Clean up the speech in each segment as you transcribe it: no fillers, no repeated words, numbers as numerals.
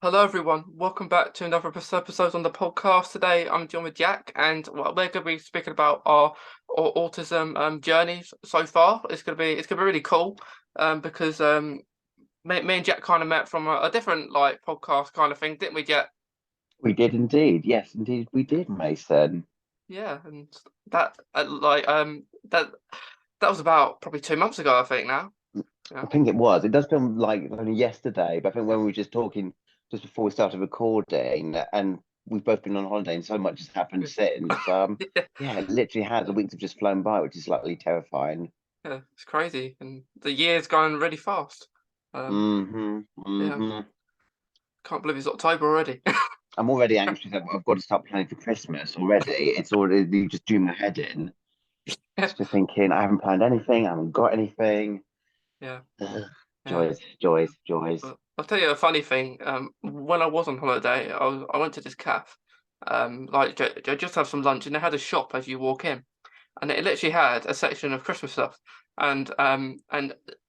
Hello, everyone. Welcome back to another episode on the podcast. Today, I'm joined with Jack, and we're going to be speaking about our autism journey so far. It's gonna be really cool because me and Jack kind of met from a different like podcast kind of thing, didn't we, Jack? We did indeed. Yes, indeed, we did, Mason. Yeah, and that that was about probably 2 months ago, I think. Now, I yeah, think it was. It does feel like only yesterday, but I think when we were just talking just before we started recording, and we've both been on holiday, and so much has happened since. yeah, Yeah, it literally has. The weeks have just flown by, which is slightly terrifying. yeah, it's crazy, and the year's going really fast. Mm-hmm. Yeah, Mm-hmm. can't believe it's October already. I'm already anxious. I've got to start planning for Christmas already. It's already just doing my head in. Just thinking, I haven't planned anything. I haven't got anything. Yeah, Ugh, yeah. joys, joys, joys. I'll tell you a funny thing. When I was on holiday, I went to this cafe, like just have some lunch, and they had a shop as you walk in, and it literally had a section of Christmas stuff. And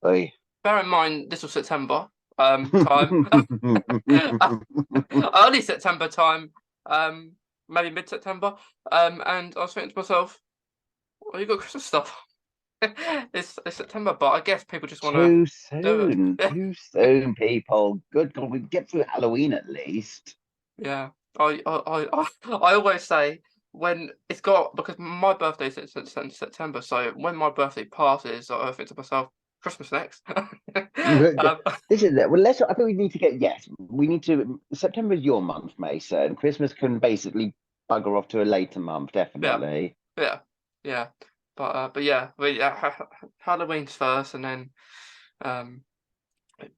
Oy. bear in mind this was September time, early September time, um, maybe mid-September, and I was thinking to myself, "Oh, you got Christmas stuff." It's September, but I guess people just want to Too do soon, it. too soon, people. Good God, we get through Halloween at least. Yeah, I always say when it's got because my birthday's in September, so when my birthday passes, I think to myself, Christmas next. Um, This is it. Well, I think we need to get, yes, we need to. September is your month, Mason. Christmas can basically bugger off to a later month, yeah, definitely. yeah, yeah, but yeah, Halloween's first, and then um,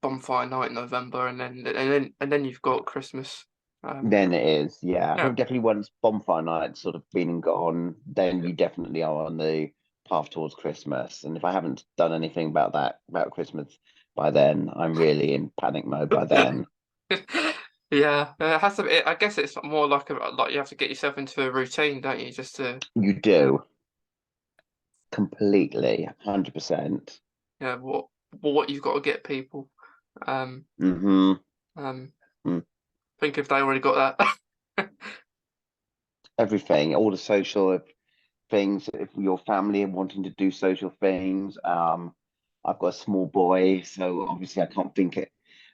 bonfire night in November, and then you've got Christmas. Um, Then it is, yeah. I yeah, think definitely once bonfire night's sort of been and gone, then you definitely are on the path towards Christmas. And if I haven't done anything about that, about Christmas by then, I'm really in panic mode by yeah. then. Yeah, it has to be. I guess it's more like you have to get yourself into a routine, don't you? Just to You yeah, do completely, 100%. yeah. What you've got to get people. Um, Mm-hmm. um. Mm. Think if they already got that. Everything, all the social things, if your family and wanting to do social things. I've got a small boy, so obviously I can't think it.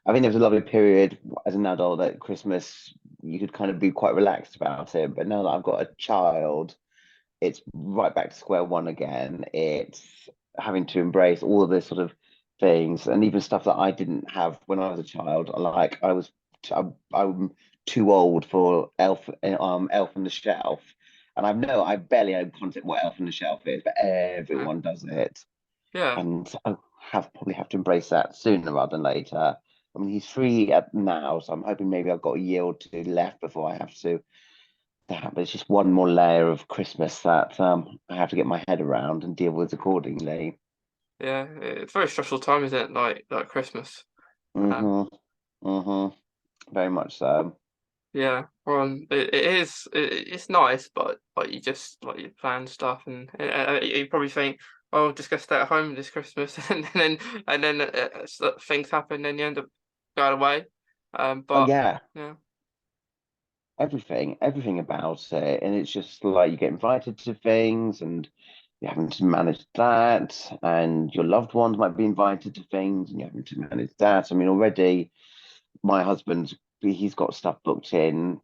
I think there was a lovely period as an adult at Christmas, you could kind of be quite relaxed about it. But now that I've got a child, it's right back to square one again. It's having to embrace all of this sort of things and even stuff that I didn't have when I was a child. Like I'm too old for Elf on the Shelf, and I barely know concept what Elf on the Shelf is, but Yeah, everyone does it, yeah, and I probably have to embrace that sooner rather than later. I mean, he's three at now, so I'm hoping maybe I've got a year or two left before I have to that, but it's just one more layer of Christmas that I have to get my head around and deal with accordingly. yeah. It's a very stressful time, isn't it? Like Christmas. Um, Mm-hmm. Mm-hmm. Very much so. yeah. Well, it is. It's nice, but like you just like you plan stuff, and you probably think, "Oh, just gonna stay at home this Christmas," and then things happen, and you end up going away. Oh But yeah, yeah, everything about it, and it's just like you get invited to things, and you're having to manage that, and your loved ones might be invited to things, and you're having to manage that. I mean, already my husband's he's got stuff booked in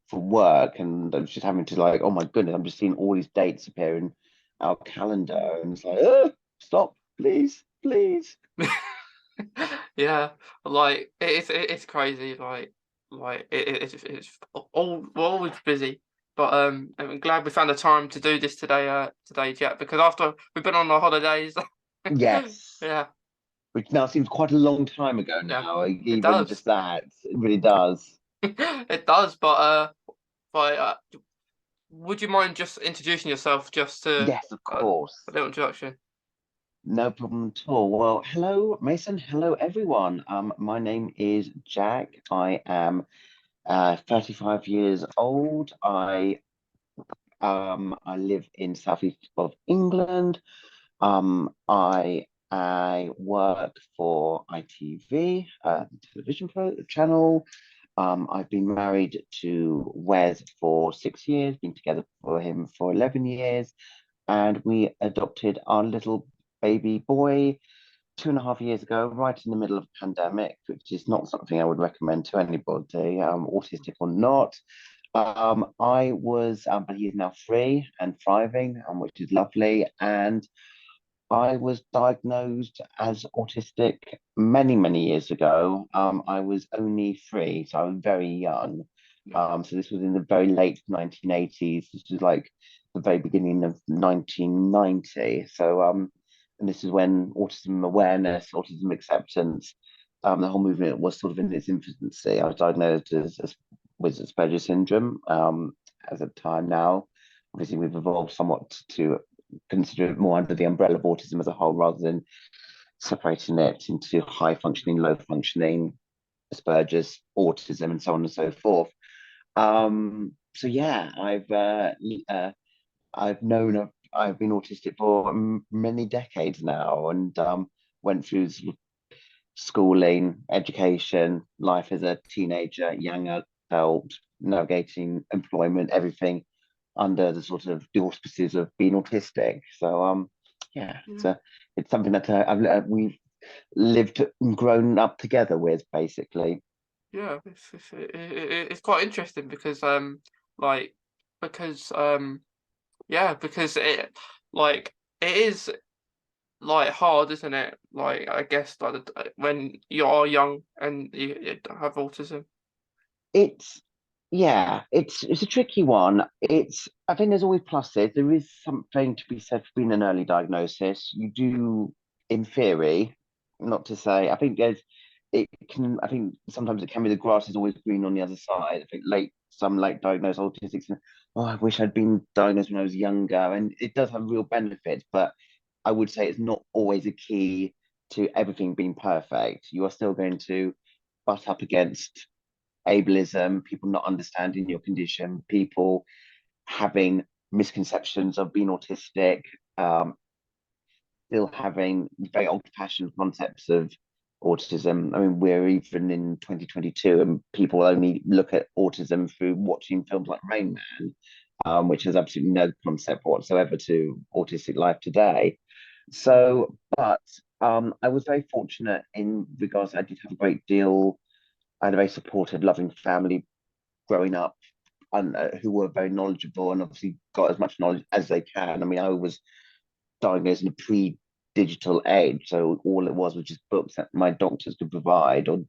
for work, and I'm just having to like, oh my goodness, I'm just seeing all these dates appear in our calendar, and it's like, stop, please, please. yeah. Like it's crazy. It's all we're always busy. But I'm glad we found the time to do this today. Today, Jack, because after we've been on our holidays, Yes, yeah, which now seems quite a long time ago yeah, now. it Even does. just that, it really does. It does. But would you mind just introducing yourself, just to Yes, of a course. little introduction? No problem at all. Well, hello, Mason. Hello, everyone. My name is Jack. I am 35 years old. I live in southeast of England. I I work for ITV, television channel. I've been married to Wes for 6 years, been together for him for 11 years, and we adopted our little baby boy 2.5 years ago, right in the middle of a pandemic, which is not something I would recommend to anybody, autistic or not. But he is now free and thriving, which is lovely. And I was diagnosed as autistic many, many years ago. I was only 3, so I was very young. So this was in the very late 1980s. This was like the very beginning of 1990. And this is when autism awareness, autism acceptance, the whole movement was sort of in its infancy. I was diagnosed with Asperger syndrome as a time now. Obviously, we've evolved somewhat to consider it more under the umbrella of autism as a whole rather than separating it into high functioning, low functioning, Asperger's, autism, and so on and so forth. So yeah, I've been autistic for many decades now, and went through schooling, education, life as a teenager, young adult, navigating employment, everything under the sort of the auspices of being autistic. So yeah, it's something that we've lived and grown up together with, basically. Yeah, it's quite interesting because like because it is like hard, isn't it? Like I guess like when you are young and you have autism. It's Yeah, it's a tricky one. I think there's always pluses. There is something to be said for being an early diagnosis. You do, in theory, not to say, I think sometimes it can be the grass is always green on the other side. I think some late diagnosed autistics, oh, I wish I'd been diagnosed when I was younger. And it does have real benefits, but I would say it's not always a key to everything being perfect. You are still going to butt up against ableism, people not understanding your condition, people having misconceptions of being autistic, still having very old-fashioned concepts of autism. I mean, we're even in 2022, and people only look at autism through watching films like Rain Man, which has absolutely no concept whatsoever to autistic life today. But I was very fortunate in regards. I did have a great deal. I had a very supportive, loving family growing up, and who were very knowledgeable and obviously got as much knowledge as they can. I mean, I was diagnosed in a pre-digital age, so all it was just books that my doctors could provide, or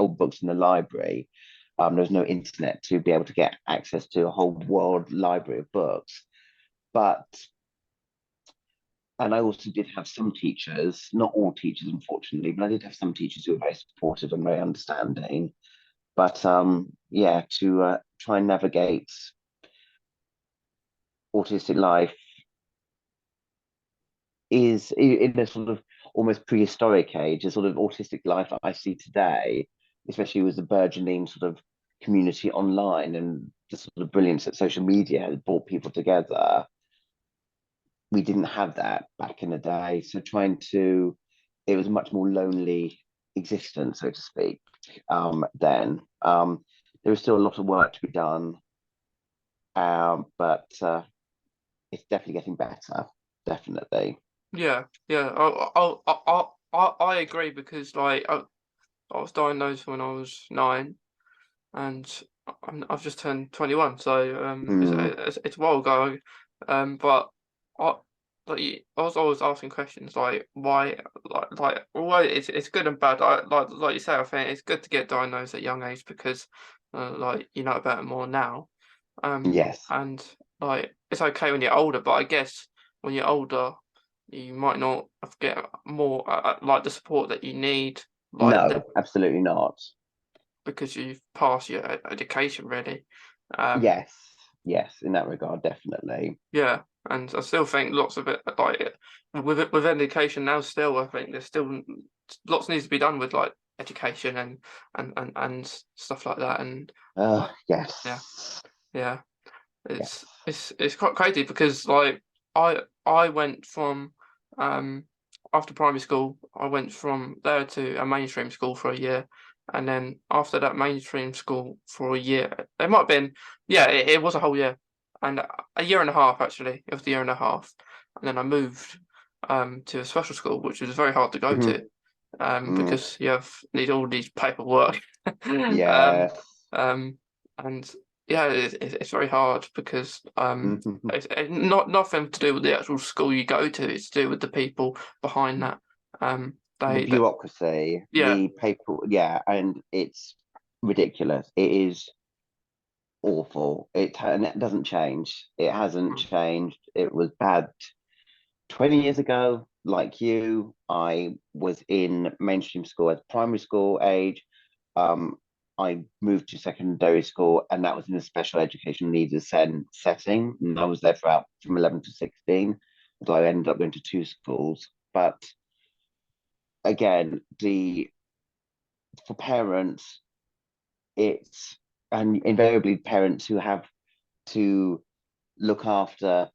books in the library. There was no internet to be able to get access to a whole world library of books. But and I also did have some teachers, not all teachers, unfortunately, but I did have some teachers who were very supportive and very understanding. But yeah, to try and navigate autistic life is in a sort of almost prehistoric age, a sort of autistic life that I see today, especially with the burgeoning sort of community online and the sort of brilliance that social media has brought people together. We didn't have that back in the day. So it was a much more lonely existence, so to speak, then. There was still a lot of work to be done, but it's definitely getting better, definitely. Yeah, yeah. I agree because like I was diagnosed when I was 9, and I've just turned 21, so Mm, it's a while ago. But I I was always asking questions like why, although it's good and bad. Like you say, I think it's good to get diagnosed at a young age because like you know about it more now. yes. And like it's okay when you're older, but I guess when you're older, you might not get more like the support that you need, like No, absolutely not. because you've passed your education really. Um, Yes. Yes, in that regard, definitely. yeah, and I still think lots of it with education now. Still, I think there's still lots needs to be done with like education and stuff like that. And yeah, Yes. yeah, Yes. it's quite crazy because like I went from um after primary school, I went from there to a mainstream school for a year, and then after that mainstream school for a year, it might have been, yeah, it was a whole year, and a year and a half actually. It was a year and a half, and then I moved to a special school, which was very hard to go Mhm. to, Mm. because you need all these paperwork, Yes. and yeah, it's very hard because Mhm. it's not nothing to do with the actual school you go to. It's to do with the people behind that. The They bureaucracy, yeah, the paper, yeah, and it's ridiculous. It is awful. And it doesn't change. It hasn't changed. It was bad 20 years ago. Like you, I was in mainstream school at primary school age. Um, I moved to secondary school, and that was in a special education needs setting. And I was there from 11 to 16. So I ended up going to two schools. But again, the for parents, it's and invariably parents who have to look after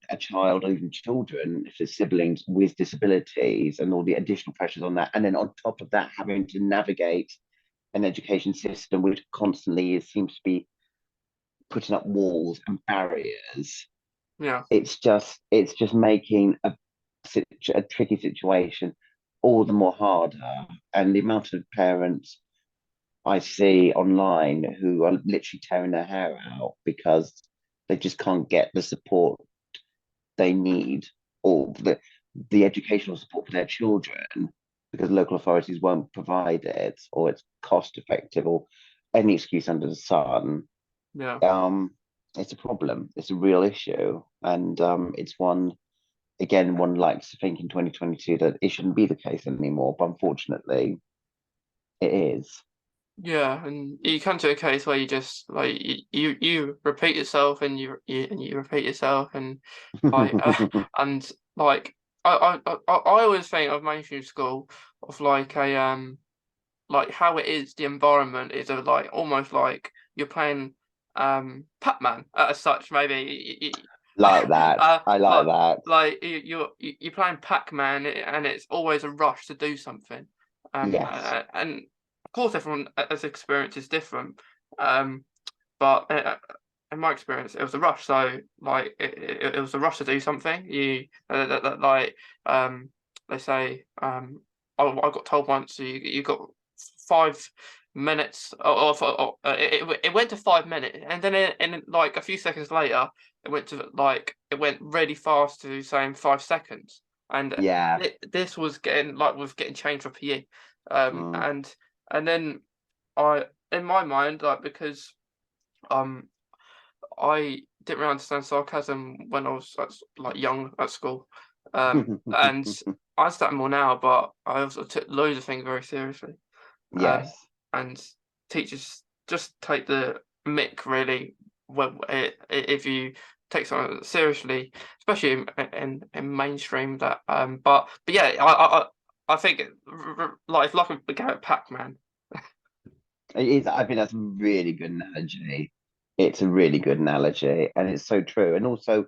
a child, or even children, if there's siblings with disabilities, and all the additional pressures on that. And then on top of that, having to navigate an education system which constantly seems to be putting up walls and barriers. yeah, It's just making a tricky situation all the more harder. And the amount of parents I see online who are literally tearing their hair out because they just can't get the support they need, or the educational support for their children, because local authorities won't provide it, or it's cost effective, or any excuse under the sun. yeah. um it's a problem. It's a real issue, and it's one likes to think in 2022 that it shouldn't be the case anymore, but unfortunately it is. Yeah, and you come to a case where you just like you repeat yourself and you repeat yourself and like and like I always think of mainstream school of like a like how it is, the environment is of like almost like you're playing Pac Man as such, maybe Like that. I like like that. you're playing Pac Man, and it's always a rush to do something, Yes. and of course everyone as experience is different, um but in my experience it was a rush, so like it was a rush to do something. Like they say, I got told once you got 5 minutes, it went to 5 minutes, and then in like a few seconds later it went really fast to saying 5 seconds, and Yeah. this was getting changed for PE, Mm. and then I in my mind, like, because um I didn't really understand sarcasm when I was like young at school, and I understand more now, but I also took loads of things very seriously. Um, Yes. and teachers just take the mick really when if you take something seriously, especially in mainstream. That but yeah, I think like it's like a game of Pac Man. It is. I think that's a really good analogy. It's a really good analogy, and it's so true. And also,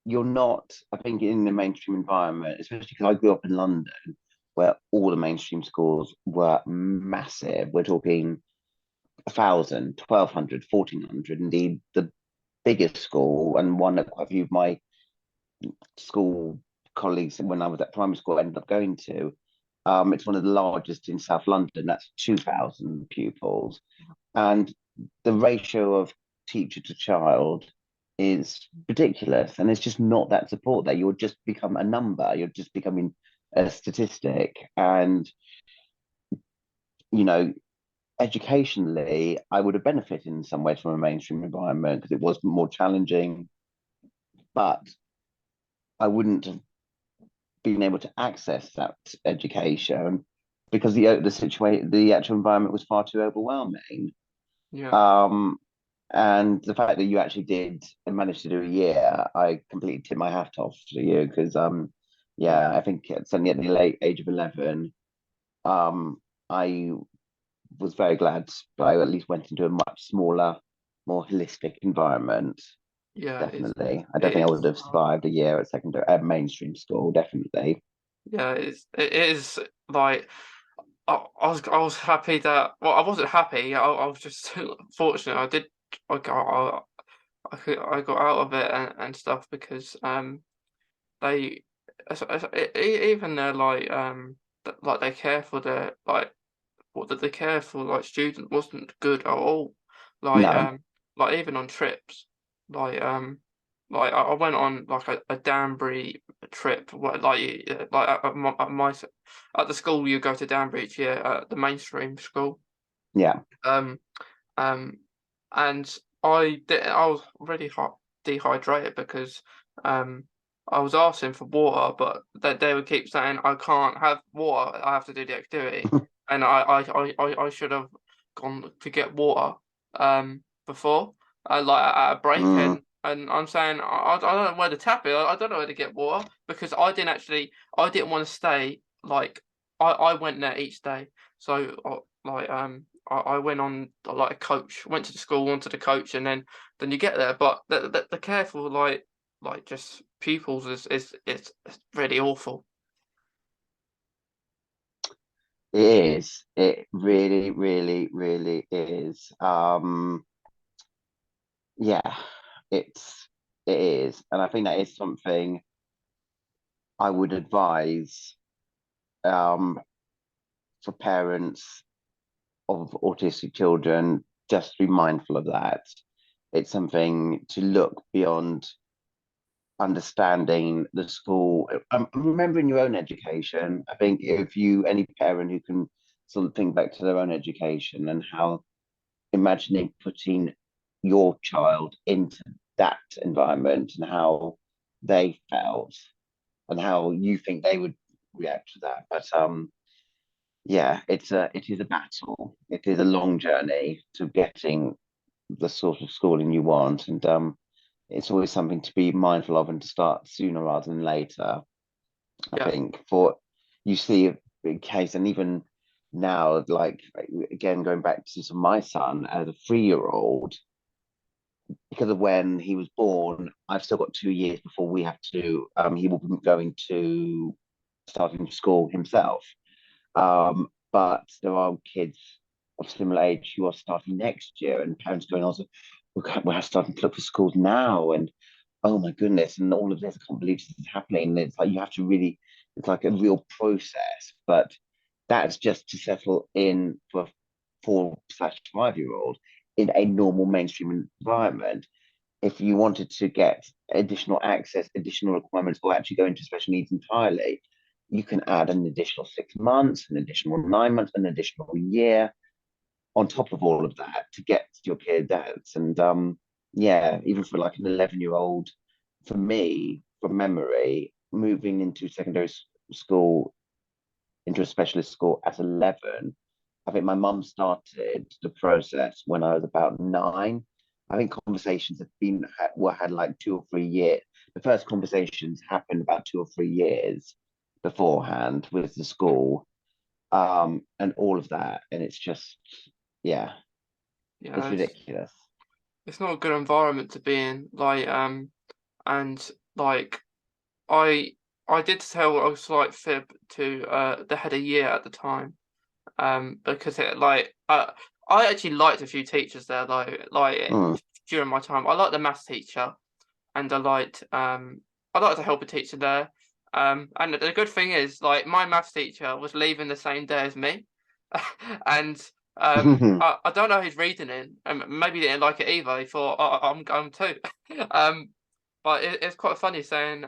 you're not, I think, in the mainstream environment, especially because I grew up in London, where all the mainstream schools were massive. We're talking 1,000, 1,200, 1,400. Indeed, the biggest school, and one that quite a few of my school colleagues when I was at primary school ended up going to. It's one of the largest in South London. That's 2,000 pupils. And the ratio of teacher to child is ridiculous. And there's just not that support there. You'll just become a number, you're just becoming a statistic. And, you know, educationally, I would have benefited in some ways from a mainstream environment because it was more challenging, but I wouldn't have been able to access that education because the actual environment was far too overwhelming. Yeah, Um, and the fact that you actually did and managed to do a year, I completely tip my hat off to you because yeah, I think certainly at the late age of 11, I was very glad that I at least went into a much smaller, more holistic environment. Yeah, definitely. I don't think I would it's have survived a year at secondary at mainstream school, definitely. yeah, it is like I was happy that well I wasn't happy. I was just fortunate. I got I got out of it and stuff because they even they're like like they care for their like what did they care for like student wasn't good at all. Like No. um like even on trips, like I went on like a Danbury trip where like at the school you go to Danbury each year at the mainstream school. Yeah. Um um and I was really dehydrated because um I was asking for water, but they would keep saying I can't have water. I have to do the activity, and I should have gone to get water before like at a break, Mm, and I'm saying I don't know where the tap is. I don't know where to get water because I didn't want to stay like I went there each day, so I went on like a coach, went to the school, onto the coach, and then you get there. But the careful like just pupils is really awful. it is. It really, really, really is. Yeah, it's it is. And I think that is something I would advise um for parents of autistic children, just to be mindful of that. It's something to look beyond understanding the school. Remembering your own education. I think if you, any parent who can sort of think back to their own education and how imagining putting your child into that environment and how they felt and how you think they would react to that. But yeah, it is a battle. It is a long journey to getting the sort of schooling you want, and it's always something to be mindful of and to start sooner rather than later. I Yeah, think for you see a big case, and even now, like again, going back to my son as a 3-year-old, because of when he was born, I've still got 2 years before we have to. He will be going to starting school himself. But there are kids of similar age who are starting next year, and parents going also, we're starting to look for schools now, and oh my goodness, and all of this, I can't believe this is happening. And it's like you have to really, it's like a real process, but that's just to settle in for a 4/5-year-old in a normal mainstream environment. If you wanted to get additional access, additional requirements, or actually go into special needs entirely, you can add an additional 6 months, an additional 9 months, an additional year on top of all of that to get your kid out. And yeah, even for like an 11-year-old, for me, from memory, moving into secondary school, into a specialist school at 11, I think my mum started the process when I was about 9. I think conversations have been were had like 2 or 3 years. The first conversations happened about 2 or 3 years beforehand with the school, and all of that. And it's just, yeah, yeah, it's ridiculous. it's not a good environment to be in. And like I I did tell a slight fib to the head of year at the time because it I actually liked a few teachers there Mm, during my time. I liked the maths teacher and I liked the helper teacher there. And the good thing is like my maths teacher was leaving the same day as me. And I don't know his reasoning, and maybe he didn't like it either. He thought I'm going too. um but it's quite funny saying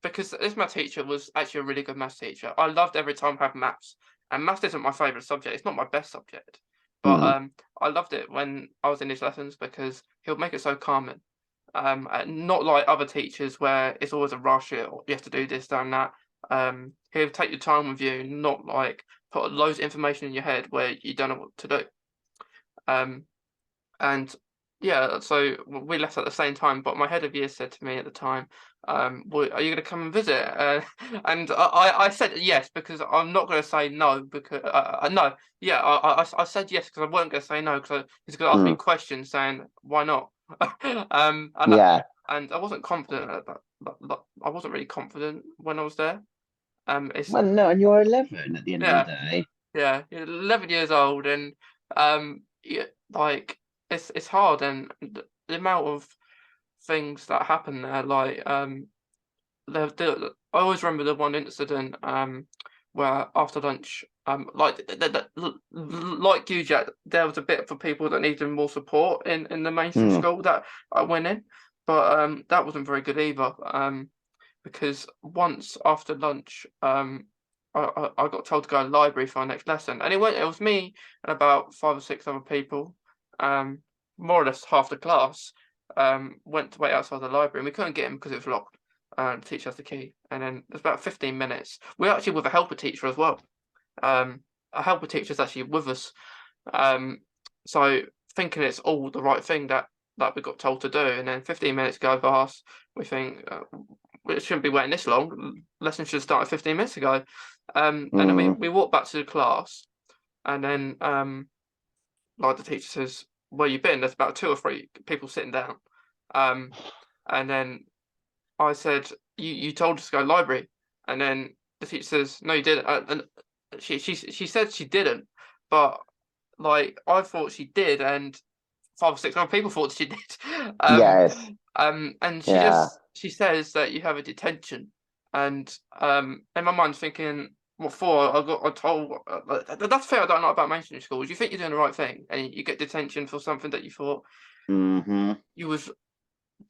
because this math teacher was actually a really good maths teacher. I loved every time I have maths, and maths isn't my favorite subject. It's not my best subject, but mm, I loved it when I was in his lessons because he'll make it so calming. Not like other teachers where it's always a rush. You have to do this, done that. He'll take your time with you, not like put loads of information in your head where you don't know what to do. Um, and yeah, so we left at the same time, but my head of year said to me at the time, well, are you going to come and visit? And I said yes because I'm not going to say no because no, yeah, I said yes because I weren't going to say no because he's going to ask me mm. questions saying why not. And Yeah. I wasn't confident at that. I wasn't really confident when I was there. It's Well, no, and you're 11 at the end of the yeah, day. yeah. You're 11 years old, and yeah, like it's hard, and the amount of things that happen there, like I always remember the one incident where after lunch like like you, Jack, there was a bit for people that needed more support in the mainstream Mm, school that I went in, but that wasn't very good either, because once after lunch I got told to go to the library for our next lesson, and it was me and about 5 or 6 other people, um more or less half the class, went to wait outside the library, and we couldn't get in because it was locked. The teacher has the key, and then there's about 15 minutes. We're actually with a helper teacher as well. A helper teacher is actually with us. Um, so thinking it's all the right thing that we got told to do, and then 15 minutes go past, we think we shouldn't be waiting this long. Lesson should have started 15 minutes ago. And then mm. we walk back to the class, and then like the teacher says, "Where you been?" There's about 2 or 3 people sitting down, um, and then I said, you told us to go to the library," and then the teacher says, "No, you didn't." And she said she didn't, but like I thought she did, and 5 or 6 other people thought she did. Yes. And Yeah. she says that you have a detention, and in my mind thinking, what for? I told. That's the thing I don't like about mainstream schools. You think you're doing the right thing, and you get detention for something that you thought Hmm. you was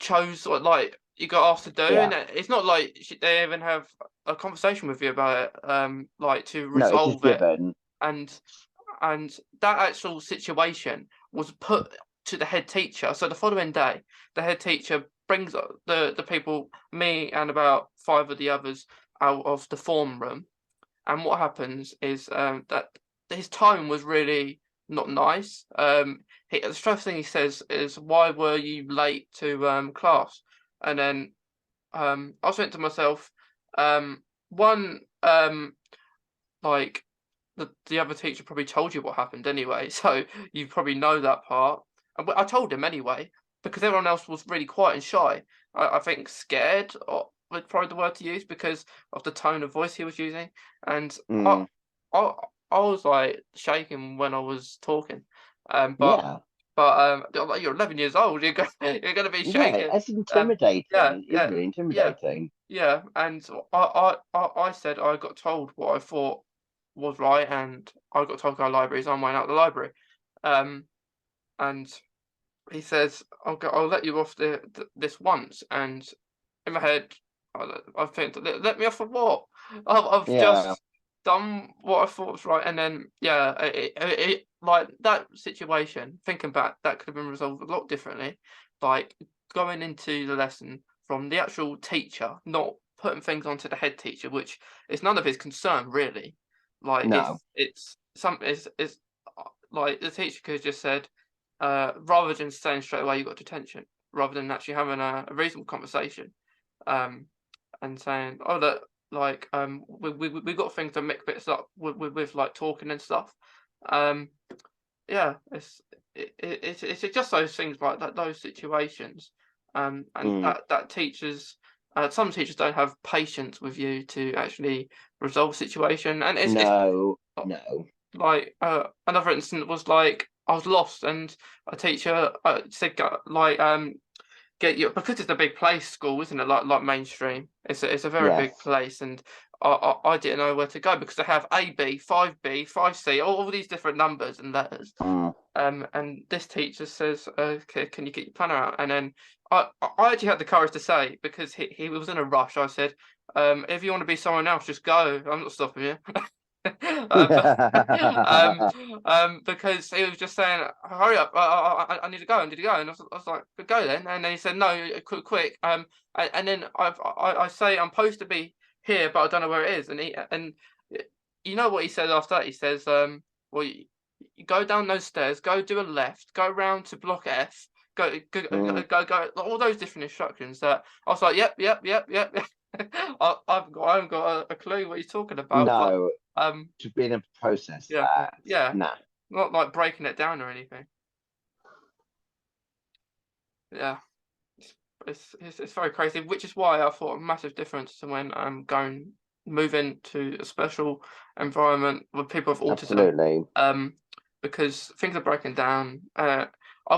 chose, or like you got asked to do, Yeah. and it's not like they even have a conversation with you about it, like to No, it's just resolve it, given. and that actual situation was put to the head teacher. So the following day, the head teacher brings the people, me and about 5 of the others, out of the form room, and what happens is that his tone was really not nice. The first thing he says is, "Why were you late to class?" And then I was thinking to myself, one, like the other teacher probably told you what happened anyway, so you probably know that part. And I told him anyway because everyone else was really quiet and shy. I think scared, or was probably the word to use, because of the tone of voice he was using, and I Mm. I I was like shaking when I was talking, um, but Yeah. like, you're 11 years old, you're gonna be Yeah. shaking. It's Yeah, intimidating. It is yeah, really yeah. intimidating. Yeah, and I said I got told what I thought was right, and I got told to go to libraries. I'm went out the library, um, and he says, I'll let you off this once." And in my head, I think, let me off for what? I've Yeah. just done what I thought was right, and then yeah, like that situation. Thinking back, that could have been resolved a lot differently. Like going into the lesson from the actual teacher, not putting things onto the head teacher, which is none of his concern really. Like No. it's like the teacher could have just said, rather than saying straight away you got detention, rather than actually having a reasonable conversation, um, and saying, "Oh, that like we got things to mix bits up with like talking and stuff." Um, yeah, it's just those things like that, those situations, and Mm. that teachers. Some teachers don't have patience with you to actually resolve a situation, and it's No. No. like another incident was like I was lost, and a teacher said, like get you, because it's a big place school, isn't it? Like mainstream. It's a very big Yes. place, and I didn't know where to go because they have AB, 5B, 5C, all these different numbers and letters. Mm. And this teacher says, can you get your planner out?" And then I actually had the courage to say, because he was in a rush. I said, "If you want to be someone else, just go. I'm not stopping you." But, because he was just saying, "Hurry up! I need to go. I need to go." And I was like, "Go then." And then he said, "No, quick, quick." And then I say I'm supposed to be here, but I don't know where it is. And you know what he said after that? He says, "Well, you go down those stairs, go do a left, go round to block F, Mm. go, all those different instructions." That I was like, "Yep, yep, yep, yep." I haven't got a clue what he's talking about, but No. um, To be able to process yeah, that. yeah, Nah. not like breaking it down or anything. Yeah. It's very crazy, which is why I thought a massive difference to when I'm moving to a special environment with people with autism. Absolutely. Um, because things are breaking down. I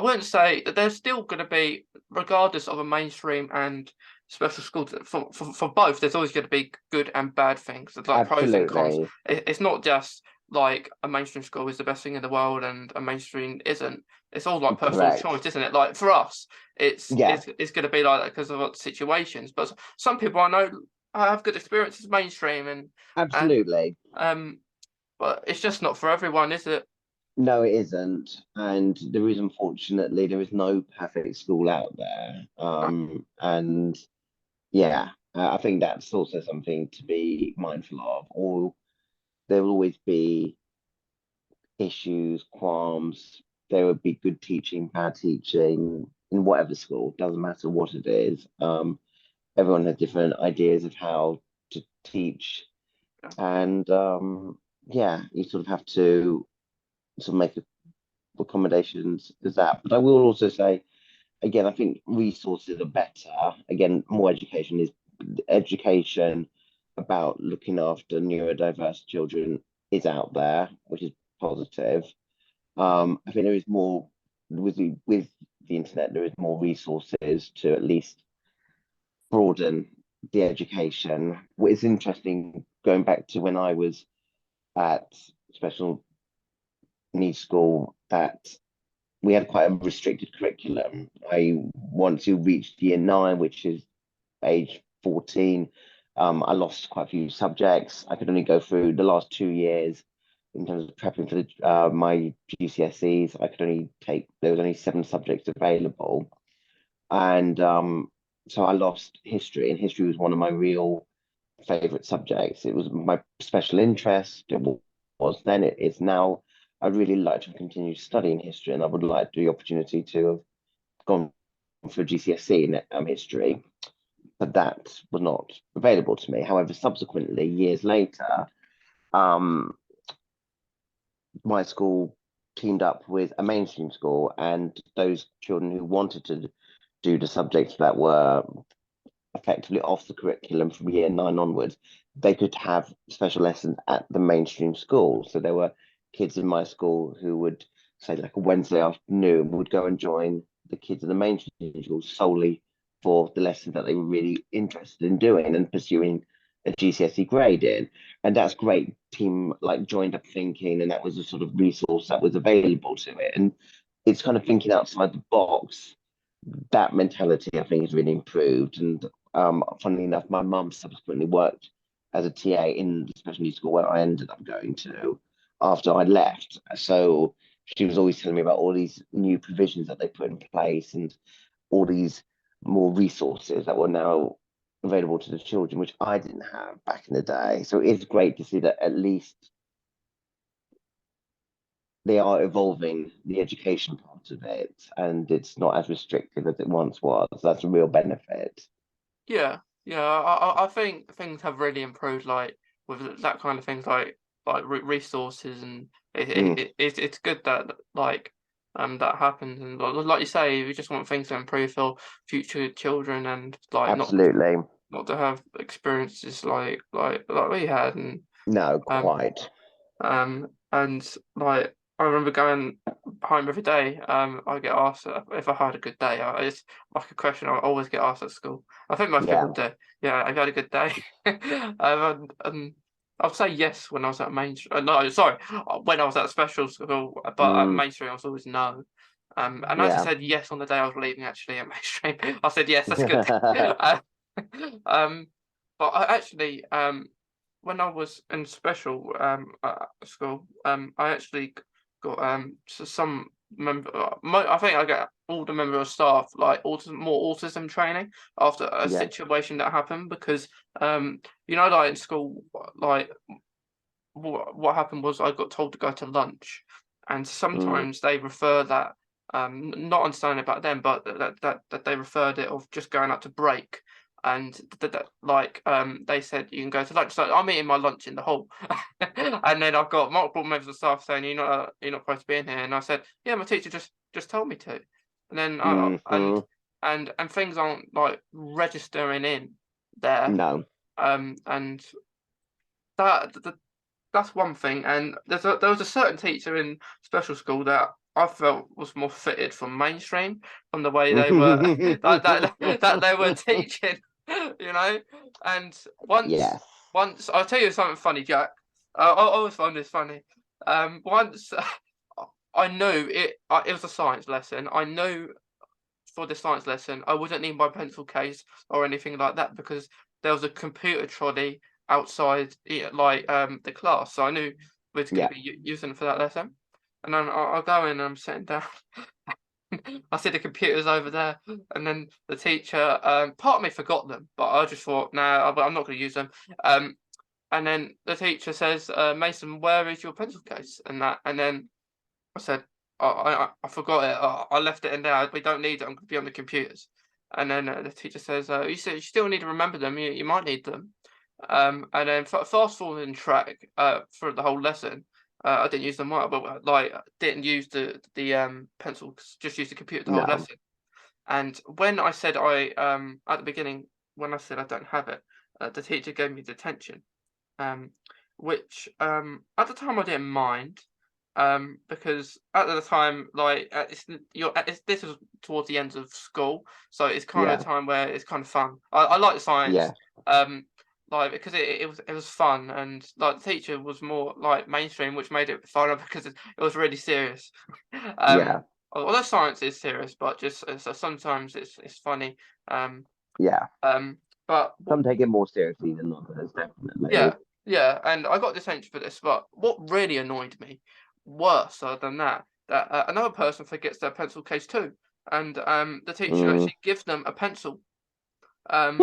wouldn't say that there's still going to be, regardless of a mainstream and special school, for both. There's always going to be good and bad things. There's like pros and cons. Absolutely. It's not just like a mainstream school is the best thing in the world and a mainstream isn't. It's all like personal Correct. choice, isn't it? Like for us, it's Yeah, it's it's going to be like that because of situations. But some people I know have good experiences mainstream and absolutely. um, but it's just not for everyone, is it? No, it isn't. And there is, unfortunately, there is no perfect school out there. No. And yeah, I think that's also something to be mindful of. Or there will always be issues, qualms. There would be good teaching, bad teaching in whatever school, doesn't matter what it is. Everyone has different ideas of how to teach. Yeah. And yeah, you sort of have to sort of make accommodations as that. But I will also say, again, I think resources are better. Again, more education about looking after neurodiverse children is out there, which is positive. I think there is more with the internet. There is more resources to at least broaden the education. What is interesting, going back to when I was at special needs school, that we had quite a restricted curriculum. Once you reached year nine, which is age 14, I lost quite a few subjects. I could only go through the last 2 years in terms of prepping for my GCSEs. I could only take, there was only 7 subjects available. And so I lost history, and history was one of my real favorite subjects. It was my special interest. Was then, it is now. I'd really like to continue studying history, and I would like the opportunity to have gone for GCSE in history, but that was not available to me. However, subsequently, years later, um, my school teamed up with a mainstream school, and those children who wanted to do the subjects that were effectively off the curriculum from year nine onwards, they could have special lessons at the mainstream school. So there were kids in my school who would say, like a Wednesday afternoon, would go and join the kids in the mainstream school solely for the lessons that they were really interested in doing and pursuing a GCSE grade in. And that's great team, like, joined up thinking, and that was a sort of resource that was available to it. And it's kind of thinking outside the box. That mentality, I think, has really improved. And funnily enough, my mum subsequently worked as a TA in the special needs school where I ended up going to after I left. So she was always telling me about all these new provisions that they put in place and all these more resources that were now available to the children, which I didn't have back in the day. So it's great to see that at least they are evolving the education part of it, and it's not as restrictive as it once was. That's a real benefit. Yeah, yeah. I think things have really improved, like with that kind of things, like resources, and Mm, it's good that like that happens, and like you say, we just want things to improve for future children, and like absolutely. not to have experiences like we had, and No, um quite. and like I remember going home every day. I get asked if I had a good day. It's like a question I always get asked at school. I think most people Yeah. do. Yeah, have you had a good day? And I'd say yes when I was at mainstream. No, sorry, when I was at special school, but at Mm, mainstream I was always no. And I actually yeah. said yes on the day I was leaving. Actually, at mainstream, I said yes. That's good. Um, but I actually when I was in special school, I actually got some member. I think I got all the member of staff like more autism training after a Yeah. situation that happened because like in school, like what happened was I got told to go to lunch, and Mm, sometimes they refer that not understanding about them, but that they referred it of just going out to break. And like they said you can go to lunch, so I'm eating my lunch in the hall, and then I've got multiple members of staff saying you're not supposed to be in here, and I said yeah, my teacher just told me to, and then mm-hmm. and things aren't like registering in there. No. And that's one thing. And there was a certain teacher in special school that I felt was more fitted for mainstream, from the way they were that they were teaching, you know. And Yes. once I'll tell you something funny, Jack. I always find this funny. Once I knew it was a science lesson. I knew for the science lesson I wouldn't need my pencil case or anything like that, because there was a computer trolley outside, the class, so I knew we was going Yeah. to be using it for that lesson. And then I'll go in and I'm sitting down. I see the computers over there, and then the teacher, part of me forgot them, but I just thought, no, I'm not going to use them. And then the teacher says, Mason, where is your pencil case? And then I said, I forgot it. I left it in there. We don't need it. I'm going to be on the computers. And then the teacher says, you said you still need to remember them. You might need them. And then fast forwarding track for the whole lesson, I didn't use them right, but didn't use the pencil. Just used the computer the whole No. lesson. And when I said at the beginning, when I said I don't have it, the teacher gave me detention. Which at the time I didn't mind, because at the time, this is towards the end of school, so it's kind of Yeah. a time where it's kind of fun. I like the science, Yeah. because it was fun, and like the teacher was more like mainstream, which made it funner because it was really serious. Yeah. Although science is serious, but just so sometimes it's funny. Um, Yeah. um, but Some take it more seriously than others, definitely. yeah, yeah, and I got detention for this, but what really annoyed me, worse than that, that another person forgets their pencil case too, and the teacher Mm. actually gives them a pencil um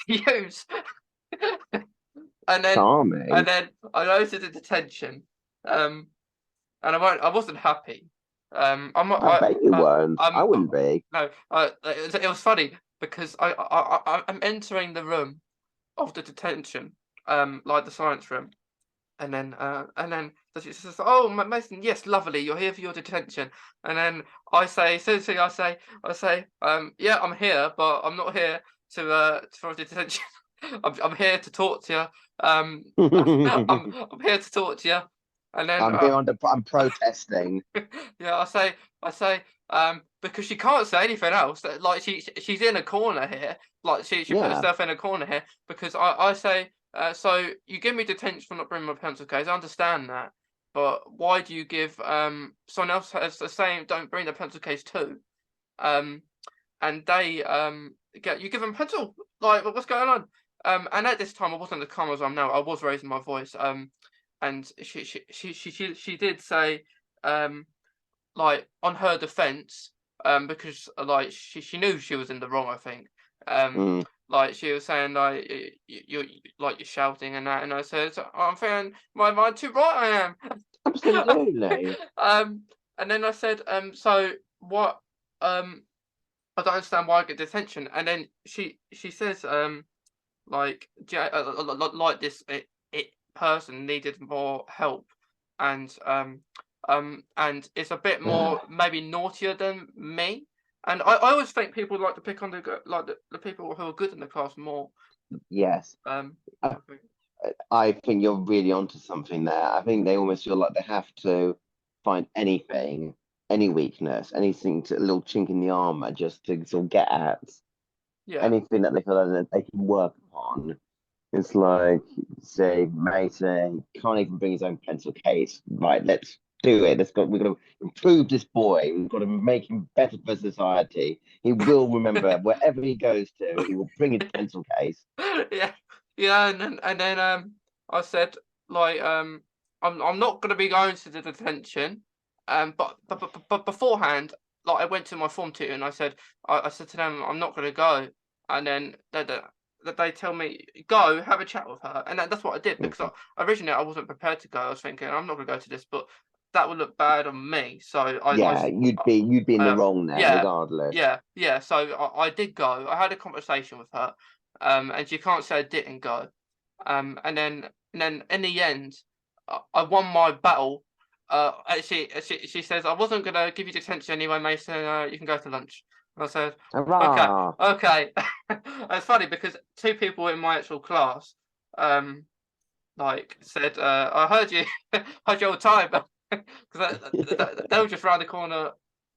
to use, and then Charming. I go to the detention, um, and I wasn't happy. I bet you weren't. I I'm wouldn't be. no, it was funny because I'm entering the room of the detention, like the science room. And then the teacher says, "Oh, Mason, yes, lovely. You're here for your detention." And then I say, seriously, I say, yeah, I'm here, but I'm not here for detention. I'm here to talk to you. I'm here to talk to you." And then I'm protesting. yeah, I say, because she can't say anything else. Like she's in a corner here. Like she put Yeah. herself in a corner here, because I say, so you give me detention for not bringing my pencil case. I understand that, but why do you give someone else has the same, don't bring the pencil case too? Um, and they you give them pencil. Like, what's going on? And at this time I wasn't as calm as I'm now. I was raising my voice. And she did say, um like, on her defense, because she knew she was in the wrong, I think. Um, Mm. like she was saying, like, you're like, you're shouting and that, and I said, I'm feeling my mind too right, I am. Absolutely. And then I said, so what? I don't understand why I get detention. And then she says, like this person needed more help, and and it's a bit more maybe naughtier than me. And I always think people like to pick on the people who are good in the class more. Yes. I I, think. I think you're really onto something there. I think they almost feel like they have to find anything, any weakness, anything, a little chink in the armor just to sort of get at Yeah. anything that they feel that they can work upon. It's like, say, Mason can't even bring his own pencil case. Right, let's do it. We're going to improve this boy. We've got to make him better for society. He will remember wherever he goes to, he will bring his pencil case. Yeah, yeah, and then I said, like, I'm not gonna be going to the detention, but beforehand, like, I went to my form tutor and I said to them, I'm not gonna go. And then they tell me, go have a chat with her, and that's what I did, because Mhm. originally I wasn't prepared to go. I was thinking I'm not gonna go to this, but that would look bad on me. So Yeah, you'd be in the wrong there, yeah, regardless. yeah. So I did go. I had a conversation with her, and she can't say I didn't go. And then in the end, I won my battle. She says, I wasn't gonna give you detention anyway, Mason. You can go to lunch. I said, okay, Hurrah! okay. It's funny because two people in my actual class, um, like said, I heard you, heard you all the time, because they were just round the corner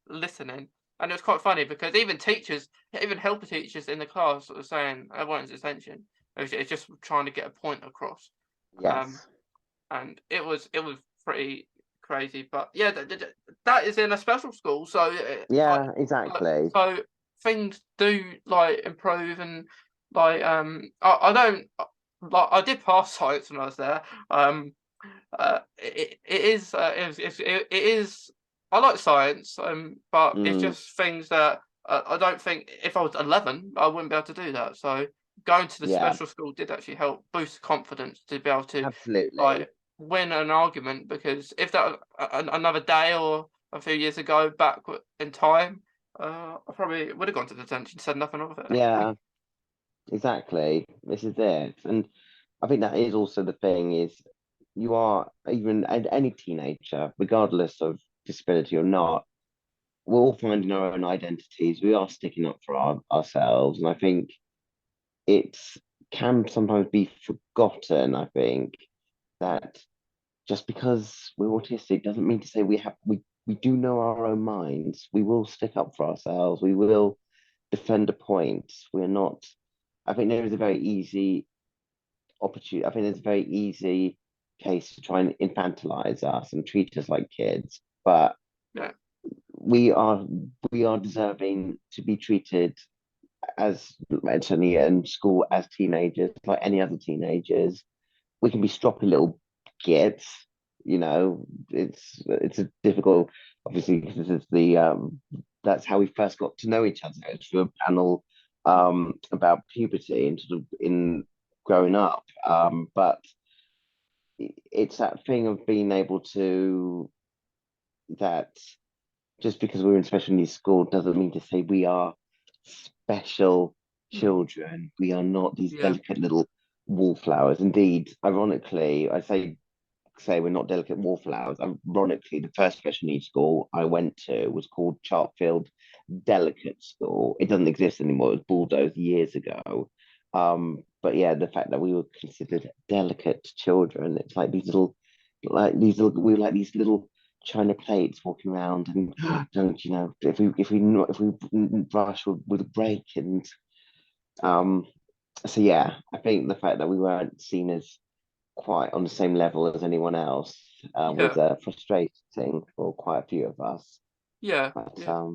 listening, and it was quite funny because even teachers, even helper teachers in the class were saying everyone's attention. It's just trying to get a point across. Um, Yes. and it was pretty crazy. But yeah, that is in a special school, so like Yeah, exactly. so things do like improve and like I don't like I did pass science when I was there. It is it is I like science, but it's Mm, just things that I don't think if I was 11 I wouldn't be able to do that. So going to the yeah, special school did actually help boost confidence to be able to absolutely. like win an argument, because if that was another day or a few years ago back in time, I probably would have gone to detention, said nothing of it. Yeah, exactly. This is it. And I think that is also the thing is you are even any teenager, regardless of disability or not, we're all finding our own identities. We are sticking up for ourselves. And I think it's can sometimes be forgotten, I think, that just because we're autistic doesn't mean to say we do know our own minds. We will stick up for ourselves. We will defend a point. We're not. I think there is a very easy opportunity. I think there's a very easy case to try and infantilize us and treat us like kids, but Yeah, we are we are deserving to be treated as certainly in school as teenagers, like any other teenagers. We can be stroppy little gits, you know. It's a difficult, obviously, because this is the that's how we first got to know each other. It's through a panel about puberty and sort of in growing up. But it's that thing of being able to that just because we're in special needs school doesn't mean to say we are special mm, children. We are not these yeah, delicate little wallflowers. Indeed, ironically, say we're not delicate wallflowers. Ironically, the first special needs school I went to was called Chartfield Delicate School. It doesn't exist anymore. It was bulldozed years ago. But yeah, the fact that we were considered delicate children, it's we were like these little china plates walking around, and don't you know if we brush with break, and um, so yeah, I think the fact that we weren't seen as quite on the same level as anyone else was yeah, frustrating for quite a few of us. yeah, But yeah.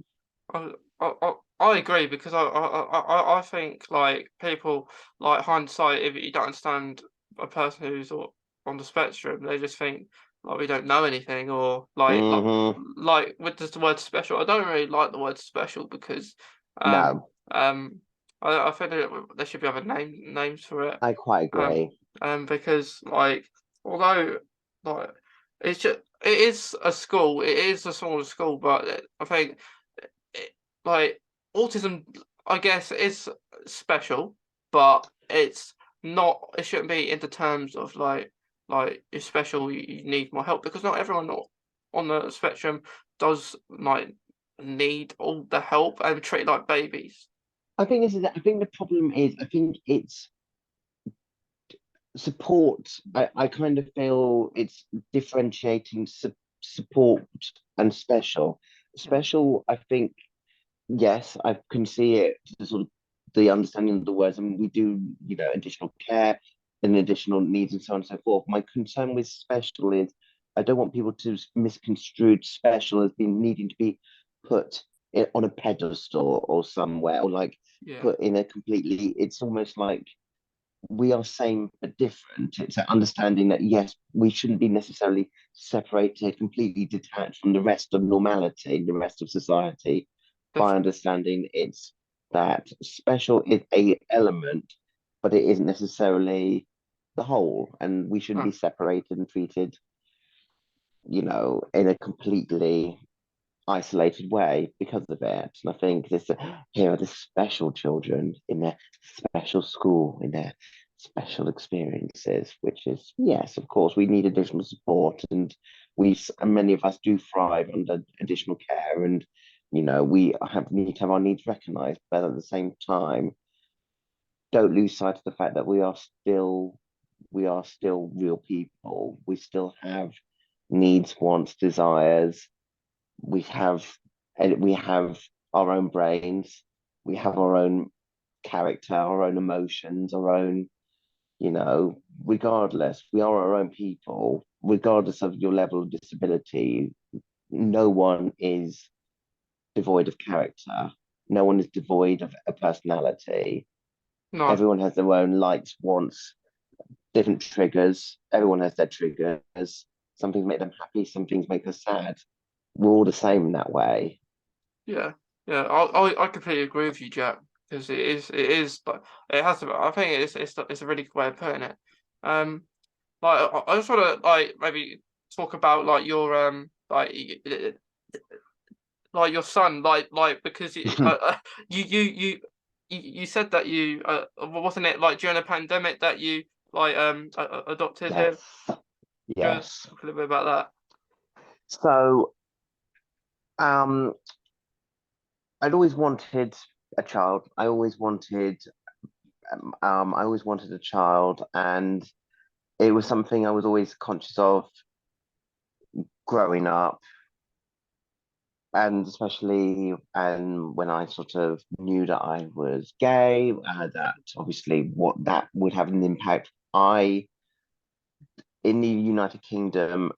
I agree because I think like people like hindsight, if you don't understand a person who's on the spectrum, they just think like we don't know anything, or mhm, like with just the word special. I don't really like the word special because um no, um I think that there should be other names for it. I quite um agree. because like although like it is a school, it is a smaller school, but I think it, like autism, I guess, is special, but it's not. It shouldn't be in the terms of like you're special. You need more help, because not everyone on the spectrum does like need all the help and treated like babies. I think the problem is I think it's support. I kind of feel it's differentiating support and special. Mm, Special, I think, yes, I can see it, the sort of the understanding of the words, and we do, you know, additional care and additional needs and so on and so forth. My concern with special is I don't want people to misconstrue special as being needing to be put on a pedestal or somewhere, or like yeah, put in a completely, it's almost like we are same but different. It's an understanding that yes, we shouldn't be necessarily separated, completely detached from the rest of normality, the rest of society, by definitely. understanding it's that special is a element, but it isn't necessarily the whole, and we shouldn't Uh, be separated and treated, you know, in a completely isolated way because of it. And I think here are the special children in their special school, in their special experiences, which is, yes, of course, we need additional support. And many of us do thrive under additional care. And We need to have our needs recognized, but at the same time, don't lose sight of the fact that we are still real people. We still have needs, wants, desires. We have we have our own brains. We have our own character, our own emotions, our own, regardless, we are our own people, regardless of your level of disability. No one is devoid of character. No one is devoid of a personality. No. Everyone has their own likes, wants, different triggers. Everyone has their triggers. Some things make them happy, some things make us sad. We're all the same in that way. Yeah, yeah, I completely agree with you, Jack, because it is, but it has to. I think it's a really good way of putting it. Um, like I just want to like maybe talk about like your like your son, like because you said that you wasn't it like during a pandemic that you like adopted him? Yes, Do you want to yes. talk a little bit about So, um, I'd always wanted a child. I always wanted a child, and it was something I was always conscious of growing up, and especially when I sort of knew that I was gay, that obviously what that would have an impact. In the United Kingdom,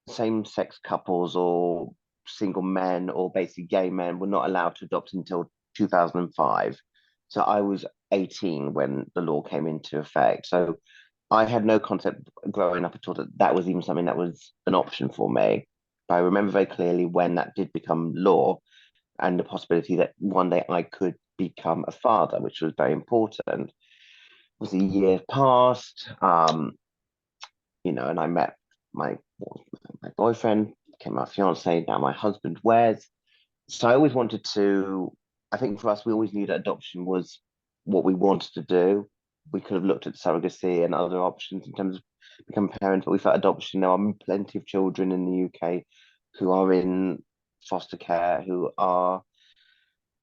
same-sex couples or single men or basically gay men were not allowed to adopt until 2005. So I was 18 when the law came into effect. So I had no concept growing up at all that that was even something that was an option for me. But I remember very clearly when that did become law and the possibility that one day I could become a father, which was very important. Was a year passed, and I met my my boyfriend, became my fiance, now my husband, Wes. So I always wanted to. I think for us, we always knew that adoption was what we wanted to do. We could have looked at surrogacy and other options in terms of become parents, but we felt adoption. There are plenty of children in the UK who are in foster care, who are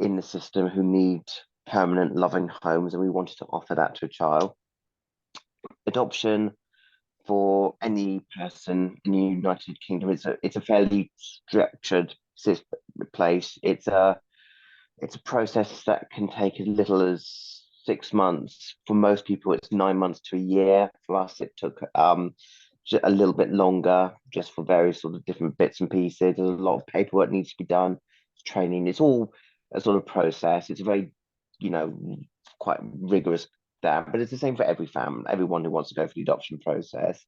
in the system, who need permanent, loving homes, and we wanted to offer that to a child. Adoption for any person in the United Kingdom, it's a fairly structured place. It's a process that can take as little as 6 months. For most people, it's 9 months to a year. For us, it took a little bit longer, just for various sort of different bits and pieces. There's a lot of paperwork needs to be done, training. It's all a sort of process. It's a very, you know, quite rigorous that, but it's the same for every family, everyone who wants to go for the adoption process.